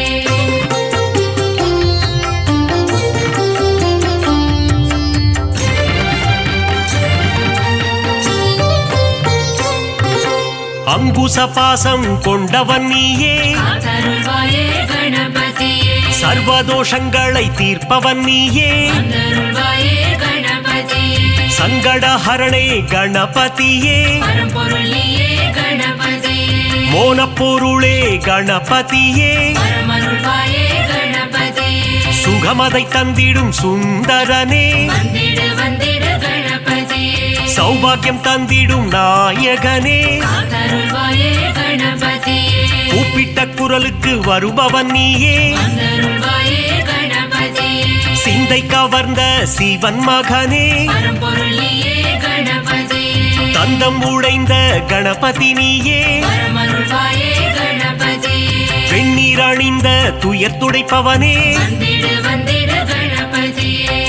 அங்குச பாசம் கொண்டவன் நீயே காத்தருள்வாயே கணபதியே சர்வதோஷங்களை தீர்ப்பவன் நீயே வந்தருள்வாயே கணபதியே சங்கடஹரணே கணபதியே பரம்பொருள் நீயே கணபதியே மோனப்பொருளே கணபதியே பரமருள்வாயே கணபதியே சுகமதை தந்திடும் சுந்தரனே வந்திடு வந்திடு கணபதியே சௌபாகியம் தந்திடும் நாயகனே காத்தருள்வாயே கணபதியே கூப்பிட்ட குரலுக்கு வருபவன் நீயே வந்தருள்வாயே கணபதியே சிந்தை கவர்ந்த சிவன் மகனே பரம்பொருள் நீயே கணபதியே தந்தம் உடைந்த கணபதி நீயே பரமருள்வாயே கணபதியே வெண்ணீர் அணிந்த துயர் துடைப்பவனே வந்திடு வந்திடு கணபதியே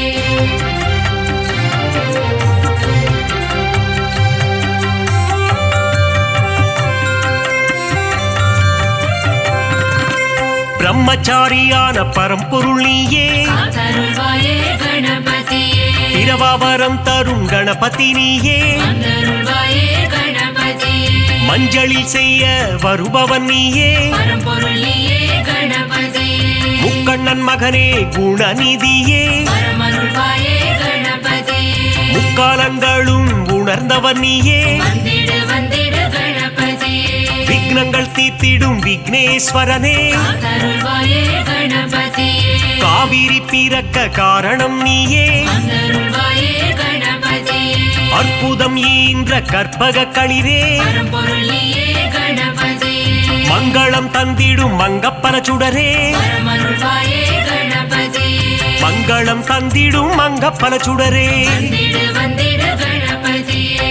பிரம்மச்சாரியான பரம்பொருள் நீயே காத்தருள்வாயே கணபதியே இரவாவரம் தரும் கணபதி நீயே வந்தருள்வாயே கணபதியே மஞ்சளில் செய்ய வருபவன் நீயே பரம்பொருள் நீயே கணபதியே முக்கண்ணன் மகனே குணநிதியே பரமருள்வாயே கணபதியே முக்காலங்களும் உணர்ந்தவன் நீயே வந்திடு வந்திடு கணபதியே விக்னங்கள் தீர்த்திடும் விக்னேஸ்வரனே காத்தருள்வாயே கணபதியே காவிரி பிறக்க காரணம் நீயே வந்தருள்வாயே கணபதியே அற்புதம் ஈன்ற கற்பக களிரே பரம்பொருள் நீயே கணபதியே மங்களம் தந்திடும் மங்கப்பன சுடரே பரமருள்வாயே கணபதியே மங்களம் தந்திடும் மங்கப்பன சுடரே வந்திடு வந்திடு கணபதியே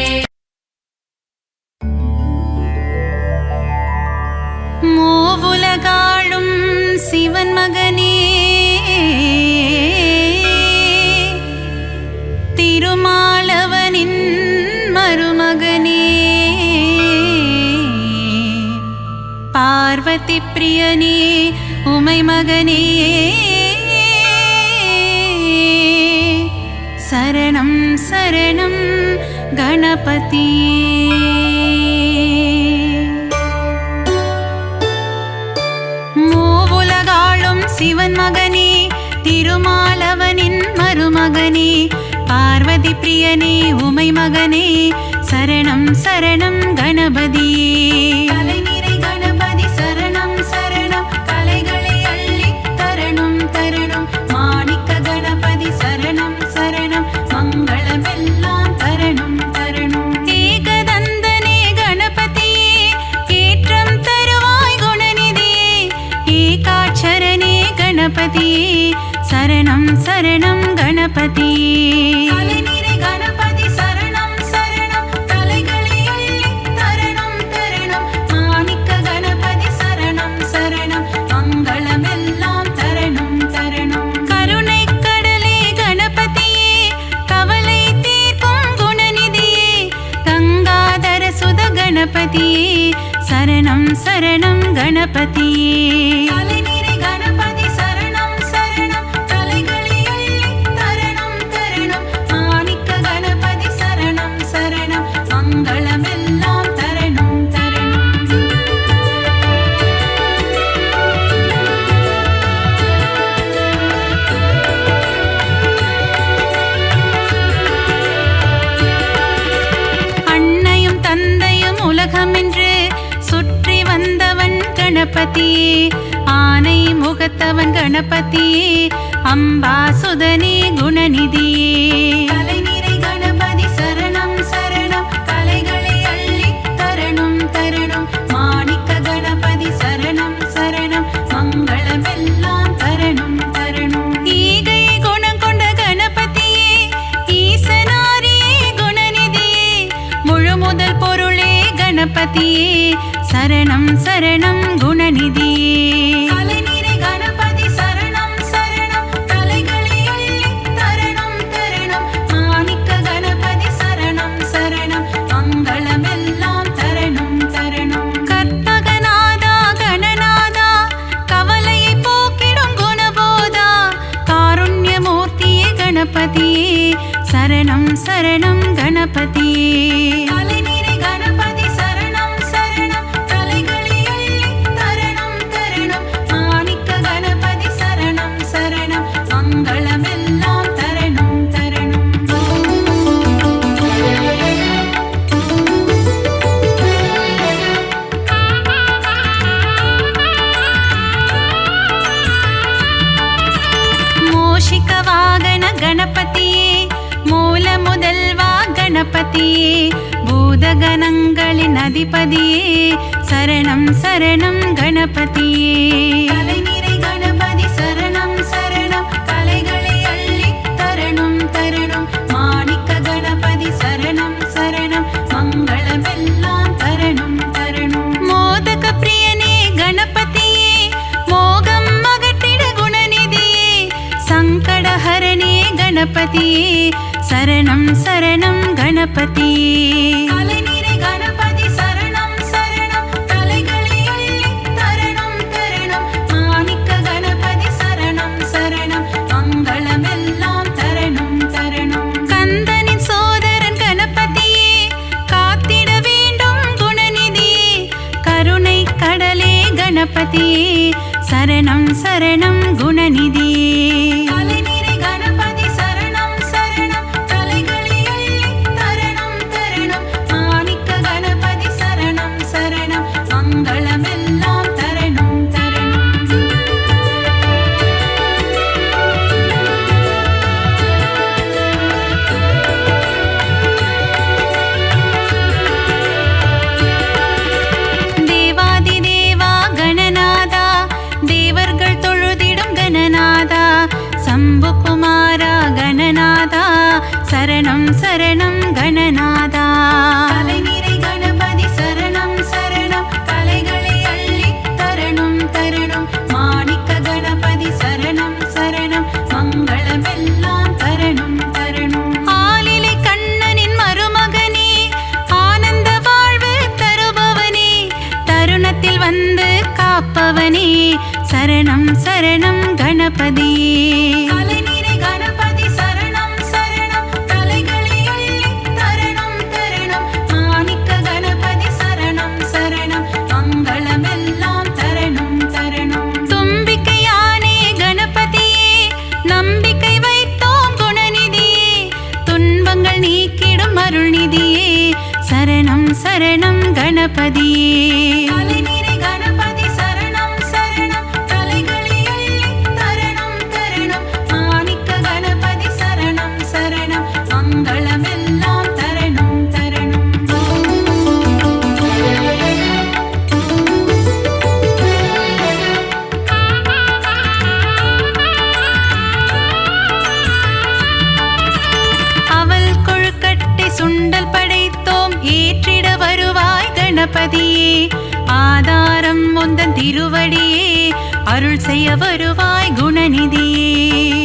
மூவுலகாளும் சிவன் மகனே திருமாலவனின் மருமகனே பார்வதி பிரியனே உமை மகனே சரணம் சரணம் கணபதியே மூவுலகாளும் சிவன் மகனே திருமாலவனின் மருமகனே பார்வதி பிரியனே உமை மகனே சரணம் சரணம் கணபதியே கலைநிறை கணபதி சரணம் சரணம் கலைகளை அள்ளி தரணும் தரணும் மாணிக்க கணபதி சரணம் சரணம் மங்களமெல்லாம் தரணும் தரணும் ஏகதந்தனே கணபதியே ஏற்றம் தருவாய் குணநிதியே ஏகாட்சரனே கணபதியே சரணம் சரணம் கணபதியே கலைநிறை கணபதி சரணம் சரணம் கலைகளை அள்ளி தரணும் தரணும் மாணிக்க கணபதி சரணம் சரணம் மங்களமெல்லாம் தரணும் தரணும் கருணை கடலே கணபதியே கவலை தீர்க்கும் குணநிதியே கங்காதர சுத கணபதியே சரணம் சரணம் கணபதியே கலைநிறை கணபதி சரணம் சரணம் கலைகளை அள்ளி தரணும் தரணும் மாணிக்க கணபதி சரணம் சரணம் மங்களமெல்லாம் தரணும் தரணும் அன்னையும் தந்தையும் உலகமென்று சுற்றி வந்தவன் கணபதியே ஆனை முகத்தவன் கணபதியே அம்பாசுதனே குணநிதியே கலைநிறை கணபதி சரணம் சரணம் கலைகளை அள்ளி தரணும் தரணும் மாணிக்க கணபதி சரணம் கணபதியே சரணம் சரணம் குணநிதியே கலைநிறை கணபதி சரணம் சரணம் கலைகளை அள்ளி தரணம் தரணம் மாணிக்க கணபதி சரணம் சரணம் மங்களமெல்லாம் தரணம் தரணம் கற்பகநாதா கணநாதா கவலையை போக்கிடும் குணபோதா காருண்யமூர்த்தியே கணபதியே சரணம் சரணம் கணபதியே கலைநிறை கணபதி சரணம் சரணம் கலைகளை அள்ளி தரணம் தரணம் மாணிக்க கணபதி சரணம் சரணம் மங்களமெல்லாம் தரணம் தரணம் மோஷிக வாகன கணபதியே மூல முதல்வா கணபதியே பூதகணங்களின் அதிபதியே சரணம் சரணம் கணபதியே கலைநிறை கணபதி சரணம் சரணம் கலைகளை அள்ளி தரணம் தரணம் மாணிக்க கணபதி சரணம் சரணம் மங்களமெல்லாம் தரணம் தரணம் மோதக பிரியனே கணபதியே மோகம் அகற்றிட குணநிதியே சங்கடஹரணே கணபதியே சரணம் சரணம் கணபதியே கலைநிறை கணபதி சரணம் சரணம் கலைகளை அள்ளி தரணம் தரணம் மாணிக்க கணபதி சரணம் சரணம் மங்களமெல்லாம் தரணம் தரணம் கந்தனின் சோதரன் கணபதியே காத்திட வேண்டும் குணநிதியே கருணை கடலே கணபதியே சரணம் சரணம் குணநிதியே கலைநிறை கணபதி சரணம் சரணம் கலைகளை அள்ளி தரணம் தரணம் மாணிக்க கணபதி சரணம் சரணம் மங்களமெல்லாம் தரணம் தரணம் தேவாதி தேவா கணநாதா தேவர்கள் தொழுதிடும் கணநாதா சம்புகுமாரா கணநாதா சரணம் சரணம் கணநாதா கலைநிறை கணபதி சரணம் சரணம் கலைகளை அள்ளி தரணம் தரணம் மாணிக்க கணபதி சரணம் சரணம் மங்களமெல்லாம் தரணம் தரணம் ஆலிலை கண்ணனின் மருமகனே ஆனந்த வாழ்வு தருபவனே தருணத்தில் வந்து காப்பவனே சரணம் சரணம் கணபதியே கலைநிறை கணபதி சரணம் சரணம் கலைகளை அள்ளி தரணம் தரணம் மாணிக்க கணபதி சரணம் சரணம் மங்களமெல்லாம் தரணம் தரணம் தும்பிக்கையானே கணபதியே நம்பிக்கை வைத்தோம் குணநிதியே துன்பங்கள் நீக்கிடும் அருள்நிதியே சரணம் சரணம் கணபதியே கலைநிறை கணபதி சரணம் சரணம் கலைகளை அள்ளி தரணம் தரணம் மாணிக்க கணபதி சரணம் சரணம் மங்களமெல்லாம் தரணம் தரணம் அவள் கொழுக்கட்டை சுண்டல் படைத்தோம் ஏற்றிட வருவாய் கணபதியே ஆதாரம் முந்தன் திருவடியே அருள் செய்ய வருவாய் குணநிதியே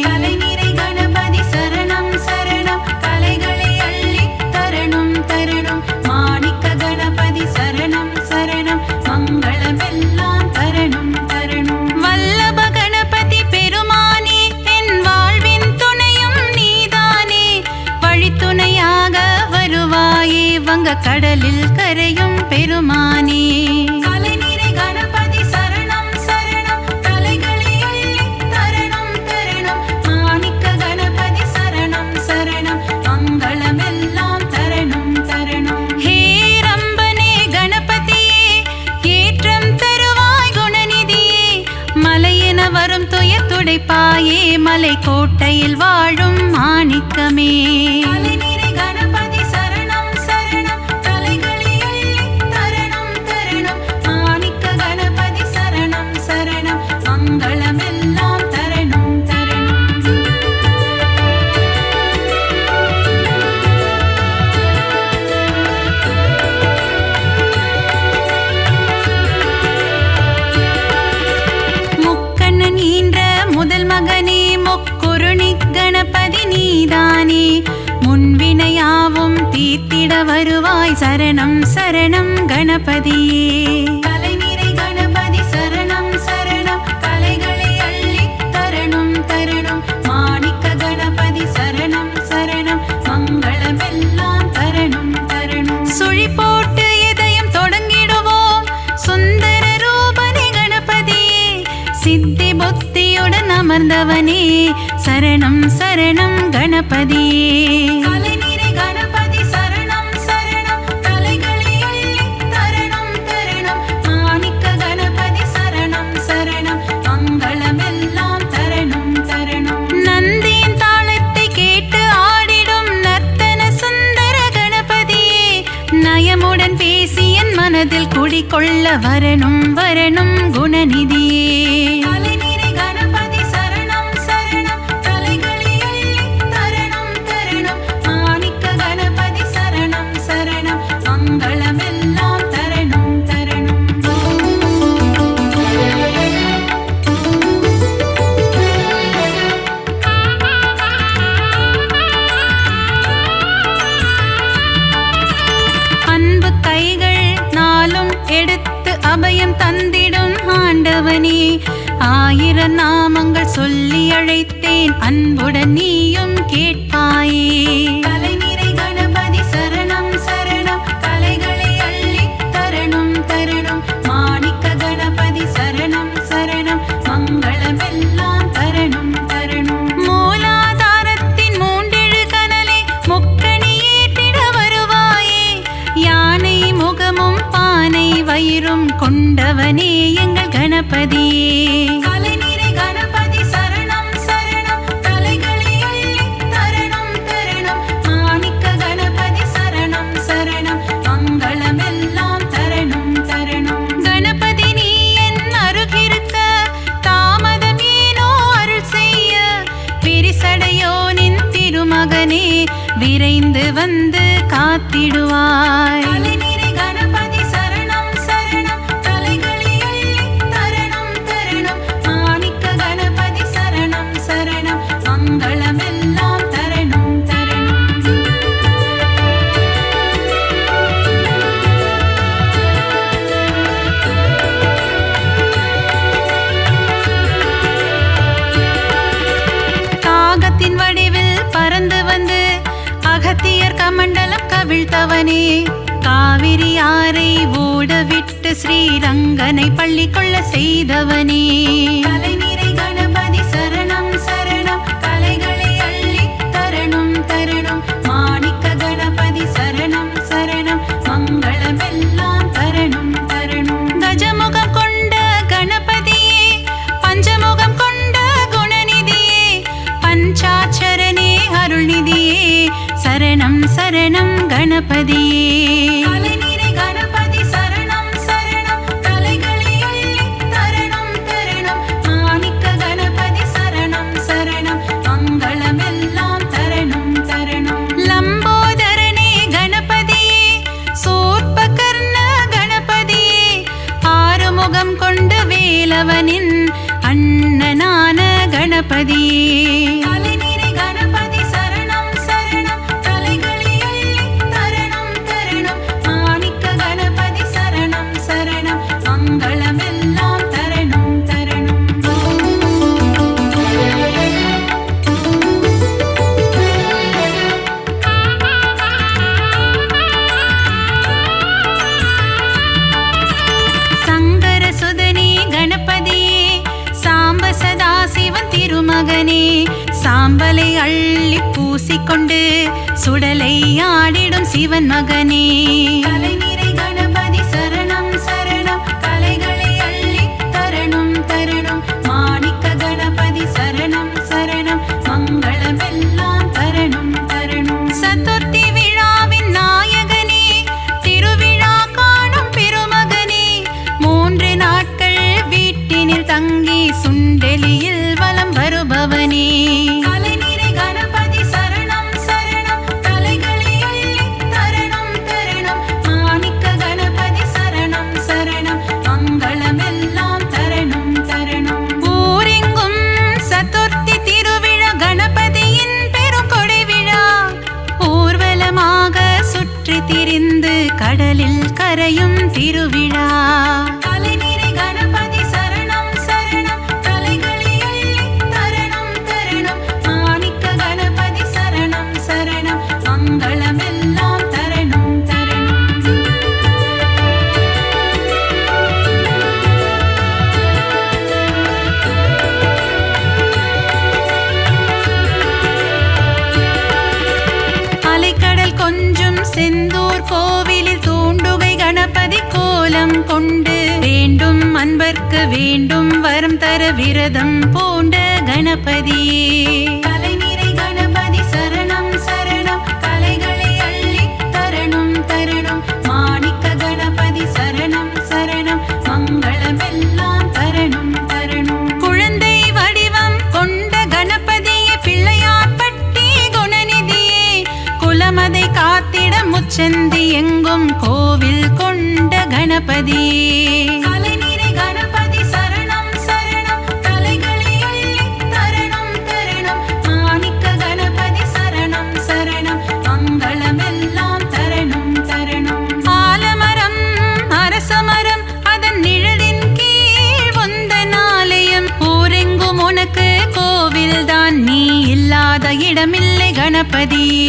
கலைநிறை கணபதி சரணம் சரணம் கலைகளை அள்ளி தரணம் தரணம் மாணிக்க கணபதி சரணம் சரணம் மங்களமெல்லாம் தரணம் தரணம் வல்லப கணபதி பெருமானே என் வாழ்வின் துணையும் நீதானே வழித்துணையாக வருவாயே வங்க கடலில் கரையும் பெருமானே கலைநிறை கணபதி சரணம் சரணம் கலைகளை அள்ளி தரணம் தரணம் மாணிக்க கணபதி சரணம் சரணம் மங்களமெல்லாம் தரணம் தரணம் ஹே ரம்பனே கணபதியே ஏற்றம் தருவாய் குணநிதியே மலையென வரும் துயர் துடைப்பாயே மலை கோட்டையில் வாழும் மாணிக்கமே கலைநிறை கணபதி சரணம் சரணம் கலைகளை அள்ளி தரணம் தரணம் மாணிக்க கணபதி சரணம் சரணம் மங்களமெல்லாம் தரணம் தரணம் தீர்த்திட வருவாய் சரணம் சரணம் கணபதியே. கலைநிறை கணபதி சரணம் சரணம் கலைகளை அள்ளி தரணும் தரணும். மாணிக்க கணபதி சரணம் சரணம் மங்களமெல்லாம் தரணும் தரணும். சுழி போட்டு இதயம் தொடங்கிடுவோம் சுந்தர ரூபனே கணபதியே. சித்தி புத்தியுடன் அமர்ந்தவனே சரணம் சரணம் கணபதியே. கலைநிறை கணபதி சரணம் சரணம் கலைகளை அள்ளி தரணும் தரணும். மாணிக்க கணபதி சரணம் சரணம் மங்களமெல்லாம் தரணும் தரணும். நந்தியின் தாளத்தை கேட்டு ஆடிடும் நர்த்தன சுந்தர கணபதியே. நயமுடன் பேசி என் மனதில் குடிகொள்ள வரணும் வரணும் குணநிதியே. கலைநிறை கணபதி சரணம் சரணம் கலைகளை அள்ளி தரணும் தரணும். மாணிக்க கணபதி சரணம் சரணம் மங்களமெல்லாம் தரணும் தரணும். அன்பு கைகள் நாளும் எடுத்து அபயம் தந்திடும் ஆண்டவனே. ஆயிரம் நாமங்கள் சொல்லி அழைத்தேன் அன்புடன் நீயும் கேட்பாயே. கலைநிறை கணபதி சரணம் சரணம் கலைகளை அள்ளி தரணும் தரணும். மாணிக்க கணபதி சரணம் சரணம் மங்களமெல்லாம் தரணும் தரணும். மூலாதாரத்தின் மூன்றெழு கனலை முக்கணி ஏற்றிட வருவாயே. யானை முகமும் பானை வயிறும் கொண்டவனே எங்கள் கணபதியே. கலைநிறை கணபதி சரணம் சரணம் கலைகளை அள்ளி தரணும் தரணும். மாணிக்க கணபதி சரணம் சரணம் மங்களமெல்லாம் தரணும் தரணும். கணபதி நீ என் அருகிருக்க தாமதம் ஏனோ அருள் செய்ய. விரிசடையோனின் திருமகனே விரைந்து வந்து காத்திடுவாய். கலைநிறை கணபதி சரணம் சரணம் கலைகளை அள்ளி தரணும் தரணும். மாணிக்க கணபதி சரணம் சரணம் மங்களமெல்லாம் தரணும் தரணும். காகத்தின் வடிவில் பறந்து வந்து அகத்தியர் கமண்டலம் கவிழ்த்தவனே. காவிரி ஆரை ஓடவிட்டு ஸ்ரீரங்கனை பள்ளி கொள்ள செய்தவனே. கலைநிறை கணபதி சரணம் சரணம் கலைகளை அள்ளி தரணும் தரணும். மாணிக்க கணபதி சரணம் சரணம் மங்களமெல்லாம் தரணும் தரணும். கஜமுகம் கொண்ட கணபதியே பஞ்சமுகம் கொண்ட குணநிதியே. பஞ்சாட்சரனே அருள்நிதியே சரணம் சரணம் கணபதியே. கலைநிறை கணபதி சரணம் சரணம் கலைகளை அள்ளி தரணும் தரணும். மாணிக்க கணபதி சரணம் சரணம் மங்களமெல்லாம் தரணும் தரணும். லம்போதரனே கணபதியே சூர்பகர்ண கணபதியே. ஆறுமுகம் கொண்ட வேலவனின் அண்ணனான கணபதியே. கலைநிறை கணபதி சரணம் சரணம் கலைகளை அள்ளி தரணும் தரணும். மாணிக்க கணபதி சரணம் சரணம் மங்களமெல்லாம் தரணும் தரணும். சங்கர சுதனே கணபதியே சாம்ப சதாசிவன் திருமகனே. சாம்பலை அள்ளி பூசிக்கொண்டு சுடலை ஆடிடும் சிவன் மகனே. கலைநிறை கணபதி சரணம் சரணம் கலைகளை அள்ளி தரணும் தரணும். மாணிக்க கணபதி சரணம் சரணம் மங்களமெல்லாம் தரணும் தரணும். சதுர்த்தி விழாவின் நாயகனே திருவிழா காணும் பெருமகனே. 3 நாட்கள் வீட்டினில் தங்கி சுண்டெலியில் வலம் வருபவனே. கலைநிறை கணபதி சரணம் சரணம் கலைகளை அள்ளி தரணும் தரணும். சுற்றி திரிந்து கடலில் கரையும் திருவிழா. கலைநிறை கணபதி சரணம் சரணம், கலைகளை அள்ளி தரணம் தரணம். மாணிக்க கணபதி சரணம் சரணம், மங்களமெல்லாம் தரணம் தரணம். அலைக்கடல் கொஞ்சும் செந்தூர் கோவிலில் தூண்டுகை கணபதி கோலம் கொண்டு வேண்டும் அன்பர்க்கு வேண்டும் வரம் தர விரதம் பூண்ட கணபதியே. கலைநிறை கணபதி சரணம் சரணம், கலைகளை அள்ளி தரணம் தரணம். மாணிக்க கணபதி சரணம் சரணம், மங்களமெல்லாம் தரணம் தரணம். குழந்தை வடிவம் கொண்ட கணபதியே, பிள்ளையார்பட்டி குணநிதியே, குலமதை காத்திட முச்சந்தி எங்கும் கோவில் கொண்ட கணபதியே. கலைநிறை கணபதி சரணம் சரணம், கலைகளை அள்ளி தரணம் தரணம். மாணிக்க கணபதி சரணம் சரணம், மங்களமெல்லாம் தரணம் தரணம். ஆலமரம் அரசமரம் அதன் நிழலின் கீழ் உந்தன் ஆலயம், ஊரெங்கும் உனக்கு கோவில் தான், நீ இல்லாத இடமில்லை கணபதியே.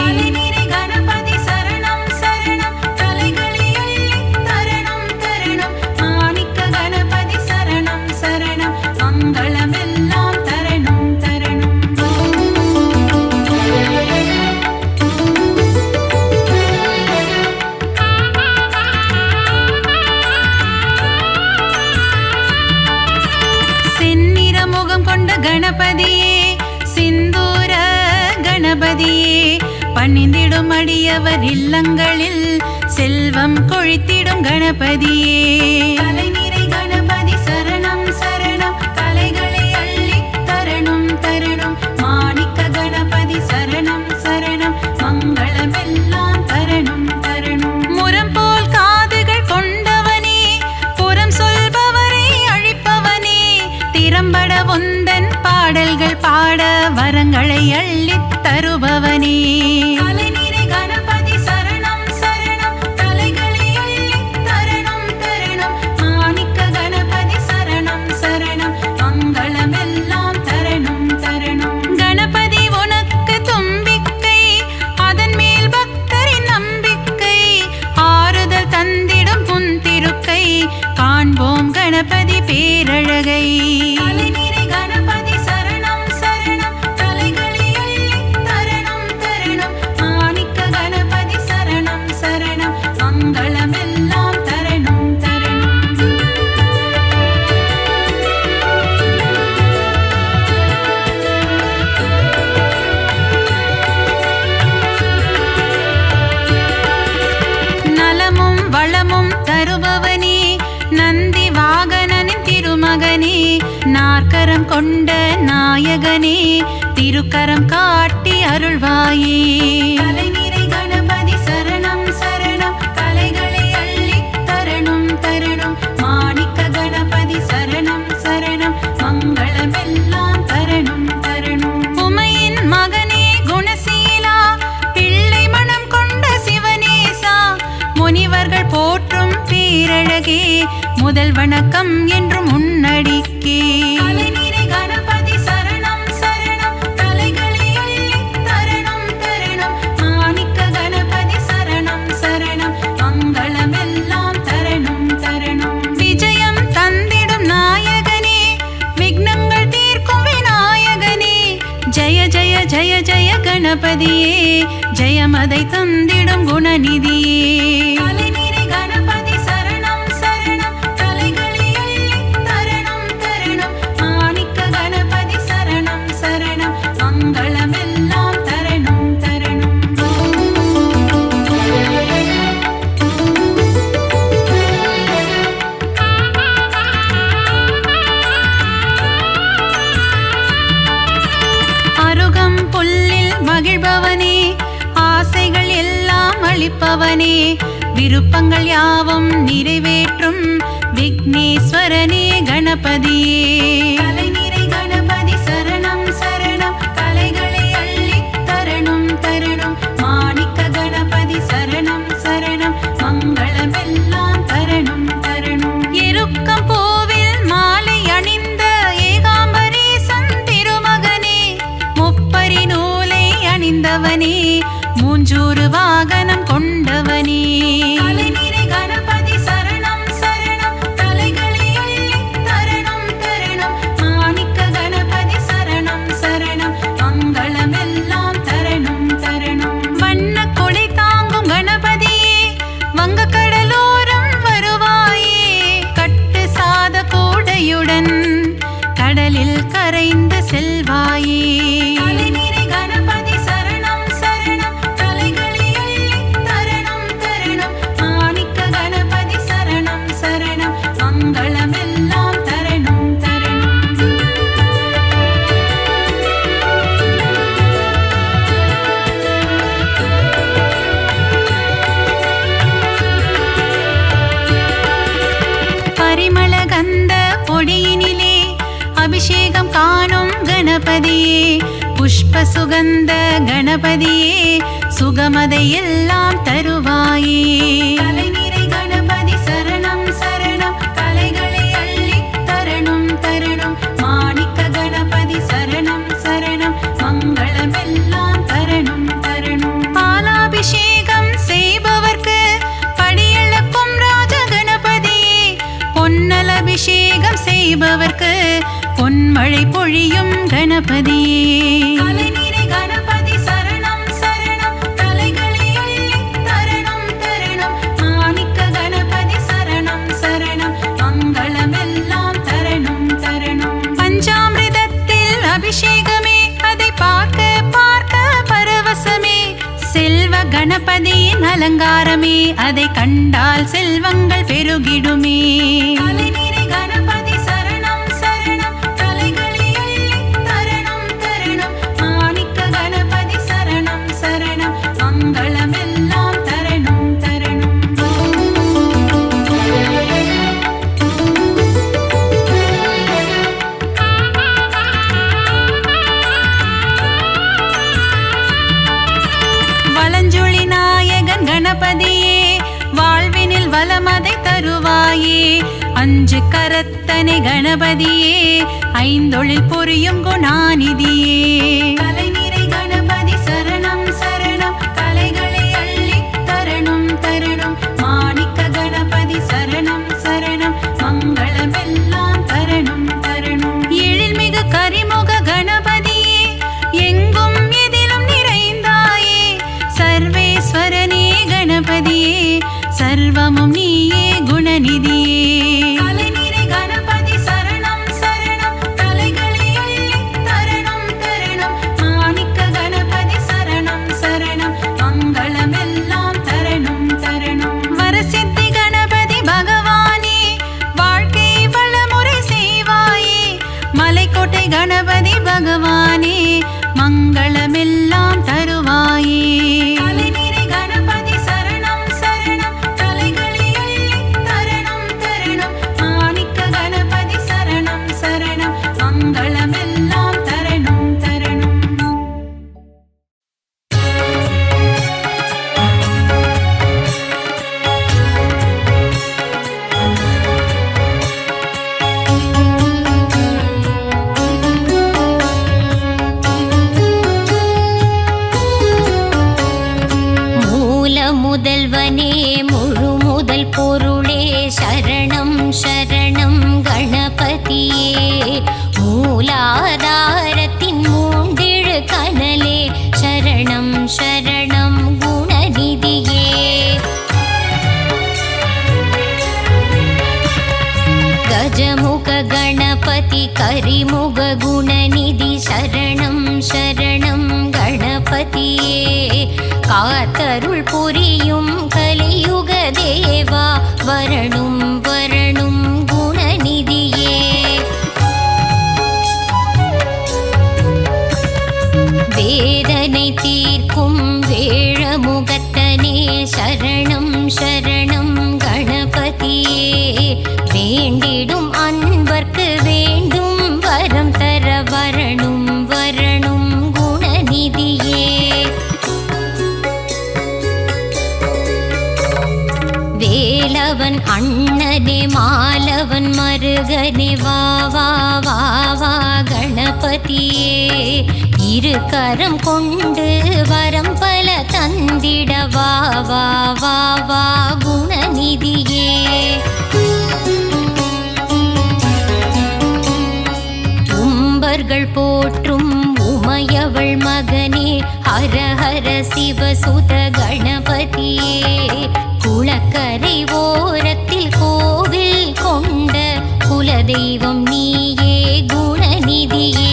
கலைநிறை கணபதி சரணம் சரணம், கலைகளை அள்ளி தரணம் தரணம். மாணிக்க கணபதி சரணம் சரணம், மங்களமெல்லாம் தரணம் தரணம். செந்நிற முகம் கொண்ட கணபதியே, சிந்தூர கணபதியே, பணிந்திடும் அடியவர் இல்லங்களில் செல்வம் கொழித்திடும் கணபதியே. கலைநிறை கணபதி சரணம் சரணம், கலைகளை அள்ளி தரணம் தரணம். மாணிக்க கணபதி சரணம் சரணம், மங்களமெல்லாம் தரணம் தரணம். முரம் போல் காதுகள் கொண்டவனே, புறம் சொல்பவரை அழிப்பவனே, திறம்பட உந்தன் பாடல்கள் பாட வரங்களை அள்ளித் தருபவனே. கலைநிறை கணபதி சரணம் சரணம், கலைகளை அள்ளி தரணம் தரணம். மாணிக்க கணபதி சரணம் சரணம், மங்களமெல்லாம் தரணம் தரணம். கணபதி உனக்கு தும்பிக்கை, அதன் மேல் பக்தரின் நம்பிக்கை, ஆறுதல் தந்திடும் புன் திருக்கை, காண்போம் கணபதி பேரழகை. கலைநிறை கணபதி சரணம் சரணம், கலைகளை அள்ளி தரணம் தரணம். மாணிக்க கணபதி சரணம் சரணம், மங்களமெல்லாம் தரணம் தரணம். நலமும் வளமும் தருபவனே, நந்தி வாகனனின் திருமகனே, நாற்கரம் கொண்ட நாயகனே, திருக்கரம் காட்டி அருள்வாயே. கலைநிறை கணபதி சரணம் சரணம், கலைகளை அள்ளி தரணம் தரணம். மாணிக்க கணபதி சரணம் சரணம், மங்களமெல்லாம் தரணம் தரணம். உமையின் மகனே குணசீலா, பிள்ளை மனம் கொண்ட சிவனேசா, முனிவர்கள் போற்றும் பேரழகே, முதல் வணக்கம் என்றும் முன்னடிக்கே. கலைநிறை கணபதி சரணம் சரணம், கலைகளை அள்ளி தரணம் தரணம். மாணிக்க கணபதி சரணம் சரணம், மங்களமெல்லாம் தரணம் தரணம். விஜயம் தந்திடும் நாயகனே, விக்னங்கள் தீர்க்கும் விநாயகனே, ஜெய ஜெய ஜெய ஜெய கணபதியே, ஜெயமதை தந்திடும் குணநிதியே. கலைநிறை கணபதி சரணம் சரணம், கலைகளை அள்ளி தரணம் தரணம். மாணிக்க கணபதி சரணம் சரணம், மங்களமெல்லாம் தரணம் தரணம். அருகம் புல்லில் மகிழ்பவனே, ஆசைகள் எல்லாம் அளிப்பவனே, விருப்பங்கள் யாவும் நிறைவேற்றும் விக்னேஸ்வரனே கணபதியே. கலைநிறை கணபதி சரணம் சரணம், கலைகளை அள்ளி தரணம் தரணம். மாணிக்க கணபதி சரணம் அபிஷேகம் காணும் கணபதியே, புஷ்ப சுகந்த கணபதியே, சுகமதை எல்லாம் தருவாயே. கலைநிறை கணபதி சரணம் சரணம், கலைகளை அள்ளி தரணும் தரணும். மாணிக்க கணபதி சரணம் சரணம், மங்களமெல்லாம் தரணும் தரணும். பாலாபிஷேகம் செய்பவர்க்கு படியளக்கும் ராஜ கணபதியே, பொன்னல் அபிஷேகம் செய்பவர்க்கு பொன்மழை பொழியும் கணபதியே. கலைநிறை கணபதி சரணம் சரணம், கலைகளை அள்ளி தரணும் தரணும். மாணிக்க கணபதி சரணம் சரணம், மங்களமெல்லாம் தரணும் தரணும். பஞ்சாமிர்தத்தில் அபிஷேகமே, அதை பார்க்க பார்க்க பரவசமே. செல்வ கணபதியின் அலங்காரமே, அதை கண்டால் செல்வங்கள் பெருகிடுமே. கலைநிறை கணபதி சரணம் சரணம், கலைகளை அள்ளி தரணும் தரணும். மாணிக்க கணபதி சரணம் சரணம், மங்களமெல்லாம் தரணும் தரணும். வலஞ்சுழி நாயகன் கணபதியே, வாழ்வினில் வளமதை தருவாயே. அஞ்சு கரத்தனை கணபதியே, ஐந்தொழில் புரியும் குணாநிதியே. கலைநிறை கணபதி சரணம் சரணம், கலைகளை அள்ளி தரணும் தரணும். மாணிக்க கணபதி சரணம் சரணம், மங்களமெல்லாம் தரணும் தரணும். எழில்மிகு கரிமுக கணபதியே, எங்கும் எதிலும் நிறைந்தாயே. சர்வேஸ்வரனே கணபதியே, சர்வமும் நீயே குணநிதியே. கலைநிறை கணபதி சரணம் சரணம், கலைகளை அள்ளி தரணும் தரணும். மாணிக்க கணபதி சரணம் சரணம், மங்களமெல்லாம் தரணும் தரணும். வரசித்தி கணபதி பகவானே, வாழ்க்கை வளமுறை செய்வாயே. மலைக்கோட்டை கணபதி பகவானே, மங்களமெல்லாம் தருவாயே. கலைநிறை கணபதி சரணம் சரணம், கலைகளை அள்ளி தரணும் தரணும். மாணிக்க கணபதி சரணம் சரணம், மங்களமெல்லாம் தரணும் தரணும். மூல முதல்வனே, முழு முதல் பொருளே, சரணம் சரணம் கணபதியே. மூலாதாரத்தின் மூண்டிழு கனலே, சரணம் சரணம் குணநிதியே. கஜமுக கணபதி கரிமுக குணநிதி, சரணம் சரணம் கணபதியே. காத்தருள் புரியும் கலியுக தேவா, வரணும் வரணும் குணநிதியே. வேதனை தீர்க்கும் வேழமுகத்தனே, சரணம் சரணம் கணபதியே. வேண்டிடும் அன்பர்க்கு வேண்டும் வரம் தர, வரணும் வரணும் குணநிதியே. வேலவன் அண்ணனே, மாலவன் மருகனே, வா வா வா வா கணபதியே. இரு கரம் கொண்டு வரம் பல தந்திட, வா வா வா வா குணநிதியே. தும்பர்கள் போற்றும் உமையவள் மகனே, ஹர ஹர சிவசுத கணபதியே. குளக்கரை ஓரத்தில் கோவில் கொண்ட குலதெய்வம் நீயே குணநிதியே.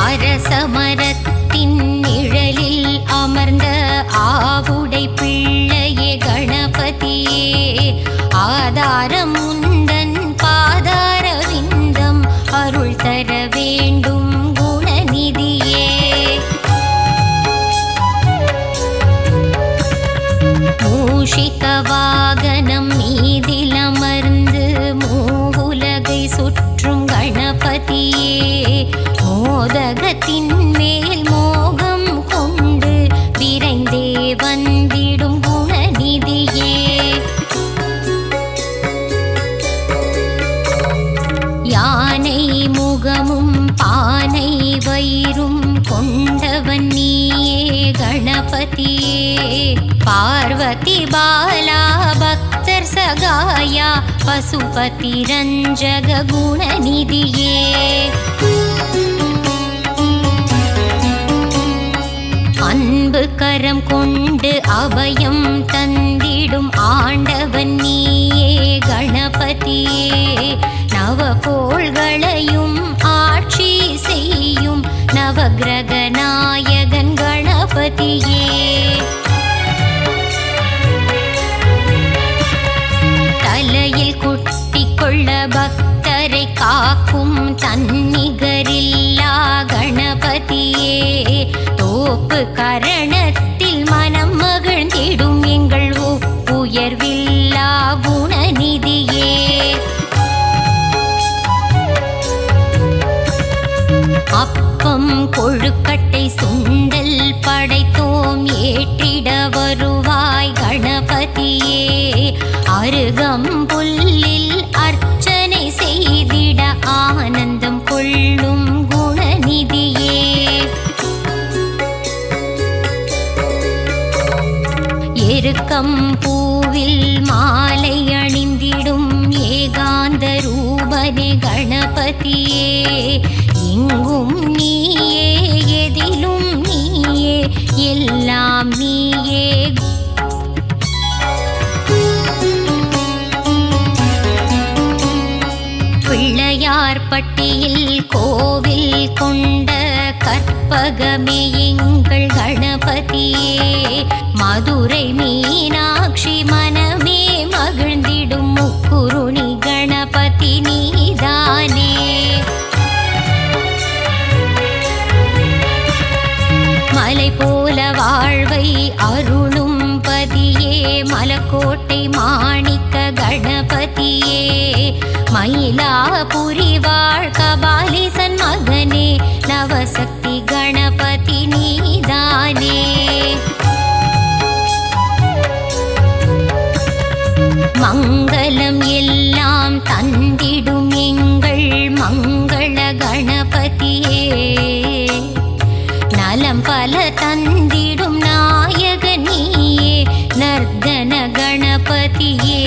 அரசமரத்தின் நிழலில் அமர்ந்த ஆவுடை பிள்ளையே கணபதியே. ஆதாரம் உந்தன் பாதார விந்தம், அருள் தர வேண்டும் குணநிதியே. மூஷிக வாகனம் மீதிலம உயிரும் கொண்டவன் நீயே கணபதியே. பார்வதி பாலா பக்தர் சகாயா பசுபதி ரஞ்சக குணநிதியே. அன்பு கரம் கொண்டு அபயம் தந்திடும் ஆண்டவன் நீயே கணபதியே. நவகோள்களையும் ஆட்சி செய்யும் நவகிரக நாயகன் கணபதியே. தலையில் குட்டிக் கொள்ள பக்தரை காக்கும் தன்னிகரில்லா கணபதியே. தோப்பு கரணத்தில் மனம் மகிழ்ந்திடும் எங்கள் உயர்வில்லா குணநிதியே. அப்பம் கொழுக்கட்டை சுண்டல் படைத்தோம் ஏற்றிட வருவாய் கணபதியே. அருகம்புல்லில் அர்ச்சனை செய்திட ஆனந்தம் கொள்ளும் குணநிதியே. எருக்கம் பூவில் மாலை அணிந்திடும் ஏகாந்த ரூபனே கணபதியே. எங்கும் நீயே எதிலும் நீயே எல்லாம் நீயே. பிள்ளையார்பட்டியில் கோவில் கொண்ட கற்பகமே எங்கள் கணபதியே. மதுரை மீனாட்சி மனமே மகிழ்ந்திடும் முக்குருணி கணபதி நீதானே. மலை போல வாழ்வை அருளும் பதியே மலக்கோட்டை மாணிக்க கணபதியே. மயிலாபுரி வாழ் கபாலீசன் மகனே நவசக்தி கணபதி நீதானே. மங்களம் எல்லாம் தந்திடும் எங்கள் மங்கள கணபதியே. நலம் பல தந்திடும் நாயக நீயே நர்தன கணபதியே.